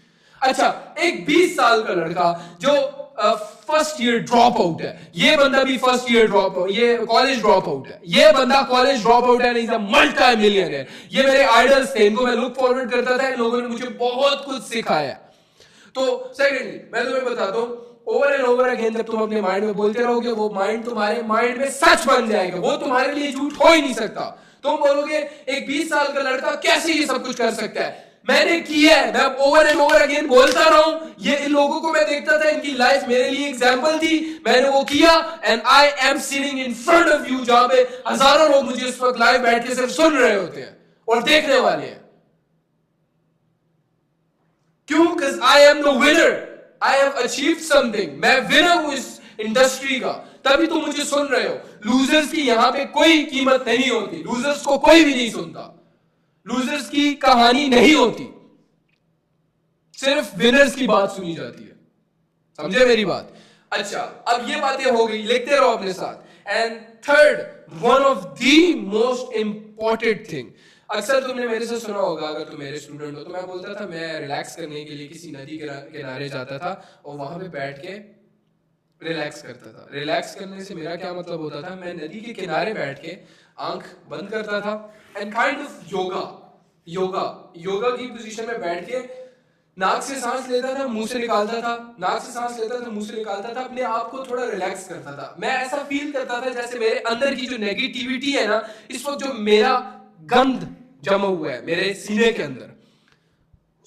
अच्छा, एक 20 साल का लड़का जो फर्स्ट ईयर ड्रॉप आउट है, ये बंदा भी फर्स्ट ईयर ये कॉलेज ड्रॉप आउट है, ये बंदा कॉलेज ड्रॉप आउट है, इज अ मल्टी मिलियनर. ये मेरे आइडल्स थे, इनको मैं लुक फॉरवर्ड करता था. इन लोगों ने मुझे बहुत कुछ सिखाया. तो सेकेंडली मैं तुम्हें बताता हूँ, ओवर एंड ओवर अगेन जब तुम अपने माइंड में बोलते रहोगे, वो माइंड तुम्हारे माइंड में सच बन जाएगा. वो तुम्हारे लिए झूठ हो ही नहीं सकता. तुम बोलोगे एक 20 साल का लड़का कैसे ये सब कुछ कर सकता है? मैंने किया है. मैं ओवर एंड ओवर अगेन बोलता रहा हूं. ये इन लोगों को मैं देखता था, इनकी लाइफ मेरे लिए एग्जांपल थी. मैंने वो किया, and I am sitting in front of you, जहां पे हजारों लोग मुझे इस वक्त लाइव बैठ के सिर्फ सुन रहे होते हैं और देखने वाले हैं. क्यों? Because I am the winner. I have achieved something. मैं विनर हूं इस इंडस्ट्री का, तभी तुम मुझे सुन रहे हो. लूजर्स की यहां पे कोई कीमत नहीं होती. लूजर्स को कोई भी नहीं सुनता. लूजर्स की कहानी नहीं होती, सिर्फ विनर्स की बात सुनी जाती है. समझे मेरी बात? अच्छा, अब ये बातें हो गई, लिखते रहो अपने साथ. And third, one of the most important thing, अक्सर तुमने मेरे से सुना होगा, अगर तुम मेरे स्टूडेंट हो, तो मैं बोलता था मैं रिलैक्स करने के लिए किसी नदी के किनारे जाता था और वहां पे बैठ के रिलैक्स करता था. रिलैक्स करने से मेरा क्या मतलब होता था? मैं नदी के किनारे बैठ के आंख बंद करता था एंड काइंड ऑफ योगा की पोजीशन में बैठ के नाक से सांस लेता था, मुंह से निकालता था, नाक से सांस लेता था, मुंह से निकालता था, अपने आप को थोड़ा रिलैक्स करता था। मैं ऐसा फील करता था जैसे मेरे अंदर की जो नेगेटिविटी है ना, इस वक्त जो मेरा गंद जमा हुआ है मेरे सीने के अंदर,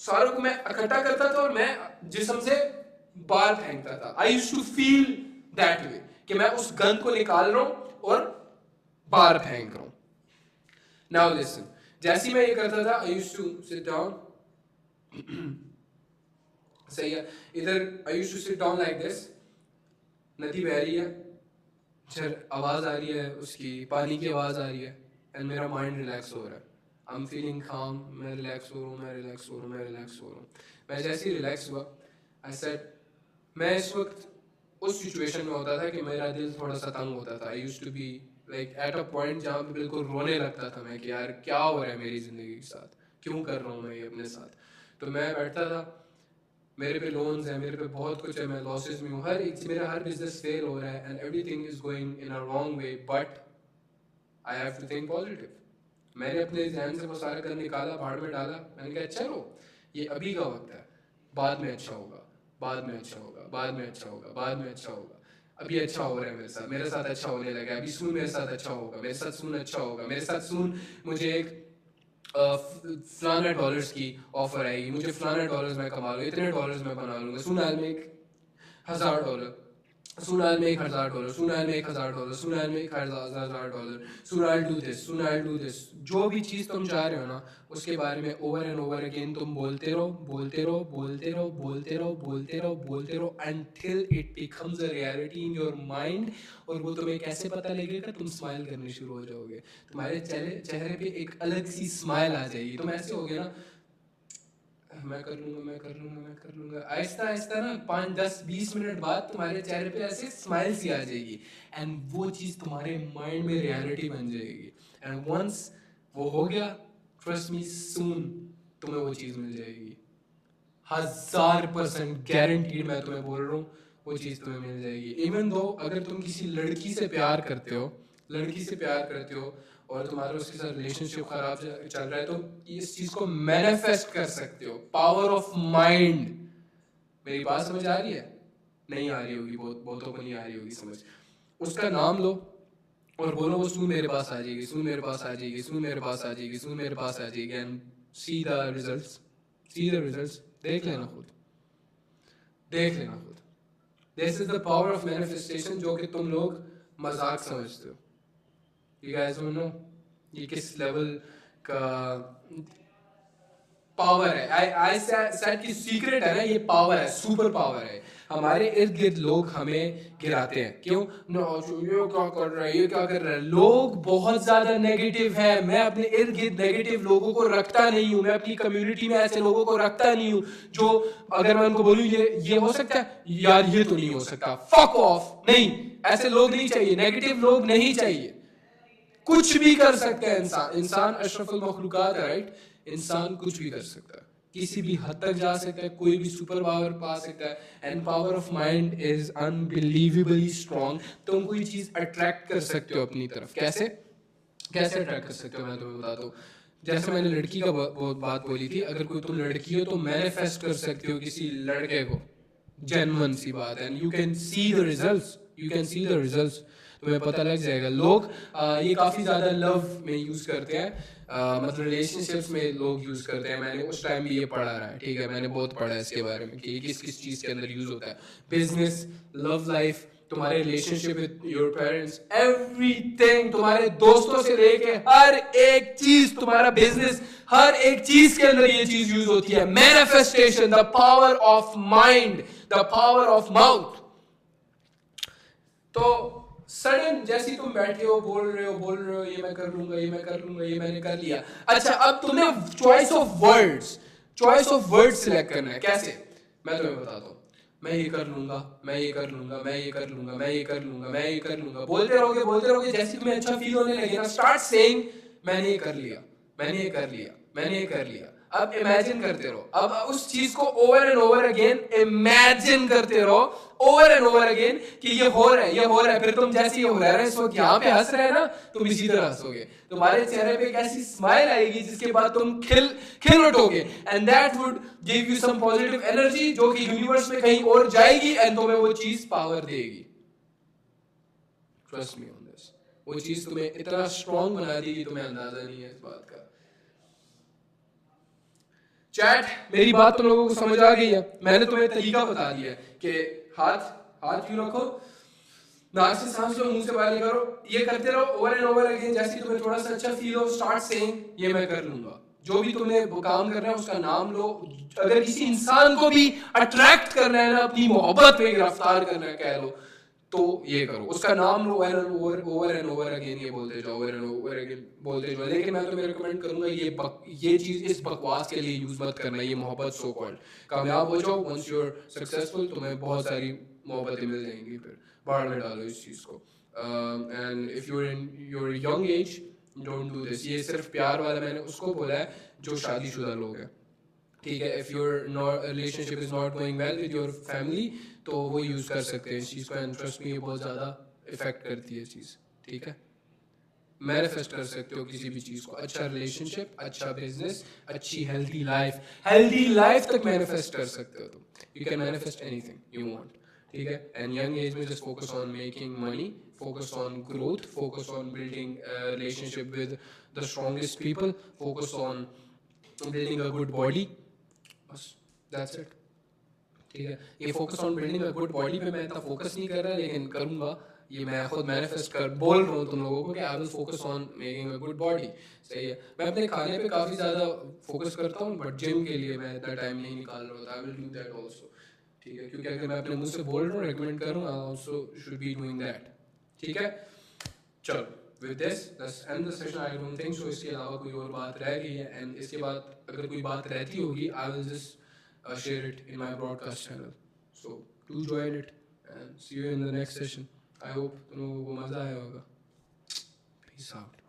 सारों को मैं इकट्ठा करता था और मैं जिस्म से बाहर फेंकता था। I used to feel that way कि मैं उस गंद को निकाल रहा हूं और बाहर फेंक रहा हूं। नाउ लिसन, जैसे ही मैं ये करता था, I used to sit down. सही है, इधर I used to sit down like this, नदी बह रही है, आवाज आ रही है उसकी, पानी की आवाज आ रही है, एंड मेरा माइंड रिलैक्स हो रहा है। आई एम फीलिंग काम, मैं रिलैक्स हो रहा हूँ, मैं रिलैक्स हो रहा हूँ, मैं रिलैक्स हो रहा हूँ। मैं जैसे ही रिलैक्स हुआ, आई सेड, मैं इस वक्त उस सिचुएशन में होता था कि मेरा दिल थोड़ा सा तंग होता था। I used to be like at a point जहाँ पे बिल्कुल रोने लगता था मैं कि यार क्या हो रहा है मेरी जिंदगी के साथ, क्यों कर रहा हूँ मैं ये अपने साथ। तो मैं बैठता था, मेरे पे लोन्स है, मेरे पे बहुत कुछ है, मैं लॉसेस में हूँ, मेरा हर बिजनेस फेल हो रहा है and everything is going in a wrong way, but I have to think positive. मैंने अपने ध्यान से वो सारा कर निकाला, भाड़ में डाला। मैंने कहा चलो ये अभी का वक्त है, बाद में अच्छा होगा, बाद में अच्छा होगा, बाद में अच्छा होगा, बाद में अच्छा होगा। अभी अच्छा हो रहा है मेरे साथ अच्छा होने लगा। अभी सून मेरे साथ अच्छा होगा, मेरे साथ सून अच्छा होगा, मेरे साथ सून मुझे एक फलाना डॉलर्स की ऑफर आएगी, मुझे फलाना डॉलर्स मैं कमा लूँ, इतने डॉलर्स मैं बना लूँगा, सुनाल में $1,000, सुनाल में $1,000, सुनाल में $1,000, सुनाल में $1,000, सुनाल डू दिस। जो भी चीज़ तुम चाह रहे हो ना, उसके बारे में ओवर एंड ओवर अगेन तुम बोलते रहो until it becomes a reality in your mind। और वो तुम्हें कैसे पता लगेगा? तुम स्माइल करने शुरू हो जाओगे, तुम्हारे चेहरे पे एक अलग सी स्माइल आ जाएगी। तुम ऐसे हो गए ना, मैं कर लूंगा, आहिस्ता आहिस्ता ना 5, 10, 20 मिनट बाद तुम्हारे चेहरे पे ऐसे स्माइल सी आ जाएगी एंड वो चीज़ तुम्हारे माइंड में रियलिटी बन जाएगी। एंड वंस वो हो गया, ट्रस्ट मी, सून तुम्हें वो चीज़ मिल जाएगी। 1000% गारंटीड मैं तुम्हें बोल रहा हूँ, वो चीज़ तुम्हें मिल जाएगी। इवन दो अगर तुम किसी लड़की से प्यार करते हो और तुम्हारा उसके साथ रिलेशनशिप खराब चल रहा है, तो इस चीज को मैनिफेस्ट कर सकते हो। Power of mind. मेरी बात समझ आ रही है? नहीं आ रही होगी, बहुतों को नहीं आ रही होगी समझ। उसका नाम लो और बोलो वो सून मेरे पास आ जाएगी, सून मेरे पास आ जाएगी, सून मेरे पास आ जाएगी, सून मेरे पास आ जाएगी। And see the results. देख लेना खुद। This is the power of manifestation, जो कि तुम लोग मजाक समझते हो। You guys don't know ये किस लेवल का पावर है। आई सेड की सीक्रेट है ना, ये पावर है, सुपर पावर है। हमारे इर्द गिर्द लोग हमें गिराते हैं, क्यों? ये क्या कर रहा है। लोग बहुत ज्यादा नेगेटिव है। मैं अपने इर्द गिर्द नेगेटिव लोगों को रखता नहीं हूँ, मैं अपनी कम्युनिटी में ऐसे लोगों को रखता नहीं हूँ जो अगर मैं उनको बोलूँ ये हो सकता है, यार ये तो नहीं हो सकता, फक ऑफ। नहीं, ऐसे लोग नहीं चाहिए, नेगेटिव लोग नहीं चाहिए। कुछ भी कर सकते हैं इंसान अशरफुल मखलूकात है, राइट? इंसान कुछ भी कर सकता है, किसी भी हद तक जा सकता है, कोई भी सुपर पावर पा सकता है। And power of mind is unbelievably strong. तुम कोई चीज अट्रैक्ट कर सकते हो अपनी तरफ। कैसे अट्रैक्ट कर सकते हो, मैं तुम्हें बताता हूँ। जैसे मैंने लड़की का बात बोली थी, अगर कोई तुम लड़की हो तो मैनिफेस्ट कर सकते हो किसी लड़के को, जेन्युइन सी बात है। And you can see the results, तुम्हें पता लग जाएगा। लोग ये काफ़ी ज़्यादा लव में यूज़ करते हैं, मतलब रिलेशनशिप्स में लोग यूज़ करते हैं। मैंने उस टाइम भी ये पढ़ा रहा है, ठीक है, मैंने बहुत पढ़ा है इसके बारे में कि किस चीज़ के अंदर यूज़ होता है। बिजनेस, लव लाइफ, तुम्हारे relationship with your parents, everything, तुम्हारे दोस्तों से लेके हर एक चीज़, तुम्हारा बिजनेस, हर एक चीज़ के अंदर ये चीज़ यूज़ होती है। Manifestation, the power of mind, the power of mouth. तो सडन जैसे तुम बैठे हो, बोल रहे हो ये मैं कर लूंगा, ये मैंने कर लिया। अच्छा, अब तुम्हें चॉइस ऑफ वर्ड्स सिलेक्ट करना है। कैसे? मैं तुम्हें बताता हूँ। मैं ये कर लूंगा। बोलते रहोगे। जैसे तुम्हें अच्छा फील होने लगे ना, स्टार्ट सेइंग मैंने ये कर लिया। अब इमेजिन करते रहो, अब उस चीज को over and over again imagine करते रहो, ओवर एंड ओवर अगेन कि ये हो रहा है, ये हो रहा है। फिर तुम जैसे ये हो रहा है इस वक्त यहाँ पे हंस रहे हैं ना, तुम इसी तरह हंसोगे, तुम्हारे चेहरे पे एक ऐसी स्माइल आएगी जिसके बाद तुम खिल उठोगे, and that would give you some positive energy जो कि यूनिवर्स में कहीं और जाएगी एंड तुम्हें वो चीज पावर देगी। ट्रस्ट मी ऑन दिस, वो चीज तुम्हें इतना स्ट्रांग बना देगी तुम्हें अंदाजा नहीं है इस बात का। चैट, मेरी बात तुम लोगों को समझ आ गई है? मैंने तुम्हें तरीका बता दिया है कि हाथ क्यों रखो, नाक से सांस लो, मुंह से बाहर निकालो, ये करते रहो ओवर एंड ओवर अगेन। जैसे तुम्हें थोड़ा सा अच्छा फील हो, स्टार्ट सेइंग ये मैं कर लूंगा। जो भी तुमने वो काम करना है उसका नाम लो। अगर किसी इंसान को भी अट्रैक्ट करना है ना, अपनी मोहब्बत में गिरफ्तार करना है कह लो, तो ये करो, उसका नाम लो, ओवर एंड ओवर अगेन ये बोलते जाओ, ओवर एंड ओवर अगेन बोलते जाओ। लेकिन मैं तुम्हें रिकमेंड करूंगा ये चीज इस बकवास के लिए यूज मत करना, ये मोहब्बत सो कॉल्ड। कामयाब हो जाओ, वंस यू आर सक्सेसफुल, तुम्हें बहुत सारी मोहब्बतें मिल जाएंगी, फिर बाहर में डालो इस चीज को। And if you in your young age, don't do this. ये सिर्फ प्यार वाला मैंने उसको बोला है जो शादीशुदा लोग हैं, ठीक है। If your relationship is not going well with your family, तो वो यूज कर सकते हैं इस चीज को, एंड ट्रस्ट मी ये बहुत ज्यादा इफेक्ट करती है चीज, ठीक है। मैनिफेस्ट कर सकते हो किसी भी चीज को, अच्छा रिलेशनशिप, अच्छा बिजनेस, अच्छी हेल्दी लाइफ तक मैनिफेस्ट कर सकते हो तुम। You can manifest anything you want, ठीक है। एंड यंग एज में just focus on making money, focus on growth, focus on building relationship with the strongest people, focus on building a good body, बस that's it, ठीक है। ये focus on building a good body पे मैं इतना focus नहीं कर रहा, लेकिन करूंगा। ये मैं खुद मैनिफेस्ट कर बोल रहा हूँ तुम लोगों को कि I will focus on making a good body, सही है। मैं अपने खाने पे काफ़ी ज़्यादा फोकस करता हूँ, बट जिम के लिए मैं इतना टाइम नहीं निकाल रहा होता। I will do that also, ठीक है, क्योंकि अगर मैं अपने मुंह से बोल रहा हूँ, रिकमेंड कर रहा हूँ, I also should be doing that, ठीक है। चलो, with this let's end the session. I don't think so इसके अलावा कोई और बात रह गई है, एंड इसके बाद अगर कोई बात रहती होगी, I will just share it in my broadcast channel, so do join it and see you in the next session. I hope तुम लोगों को मज़ा आया होगा। Peace out.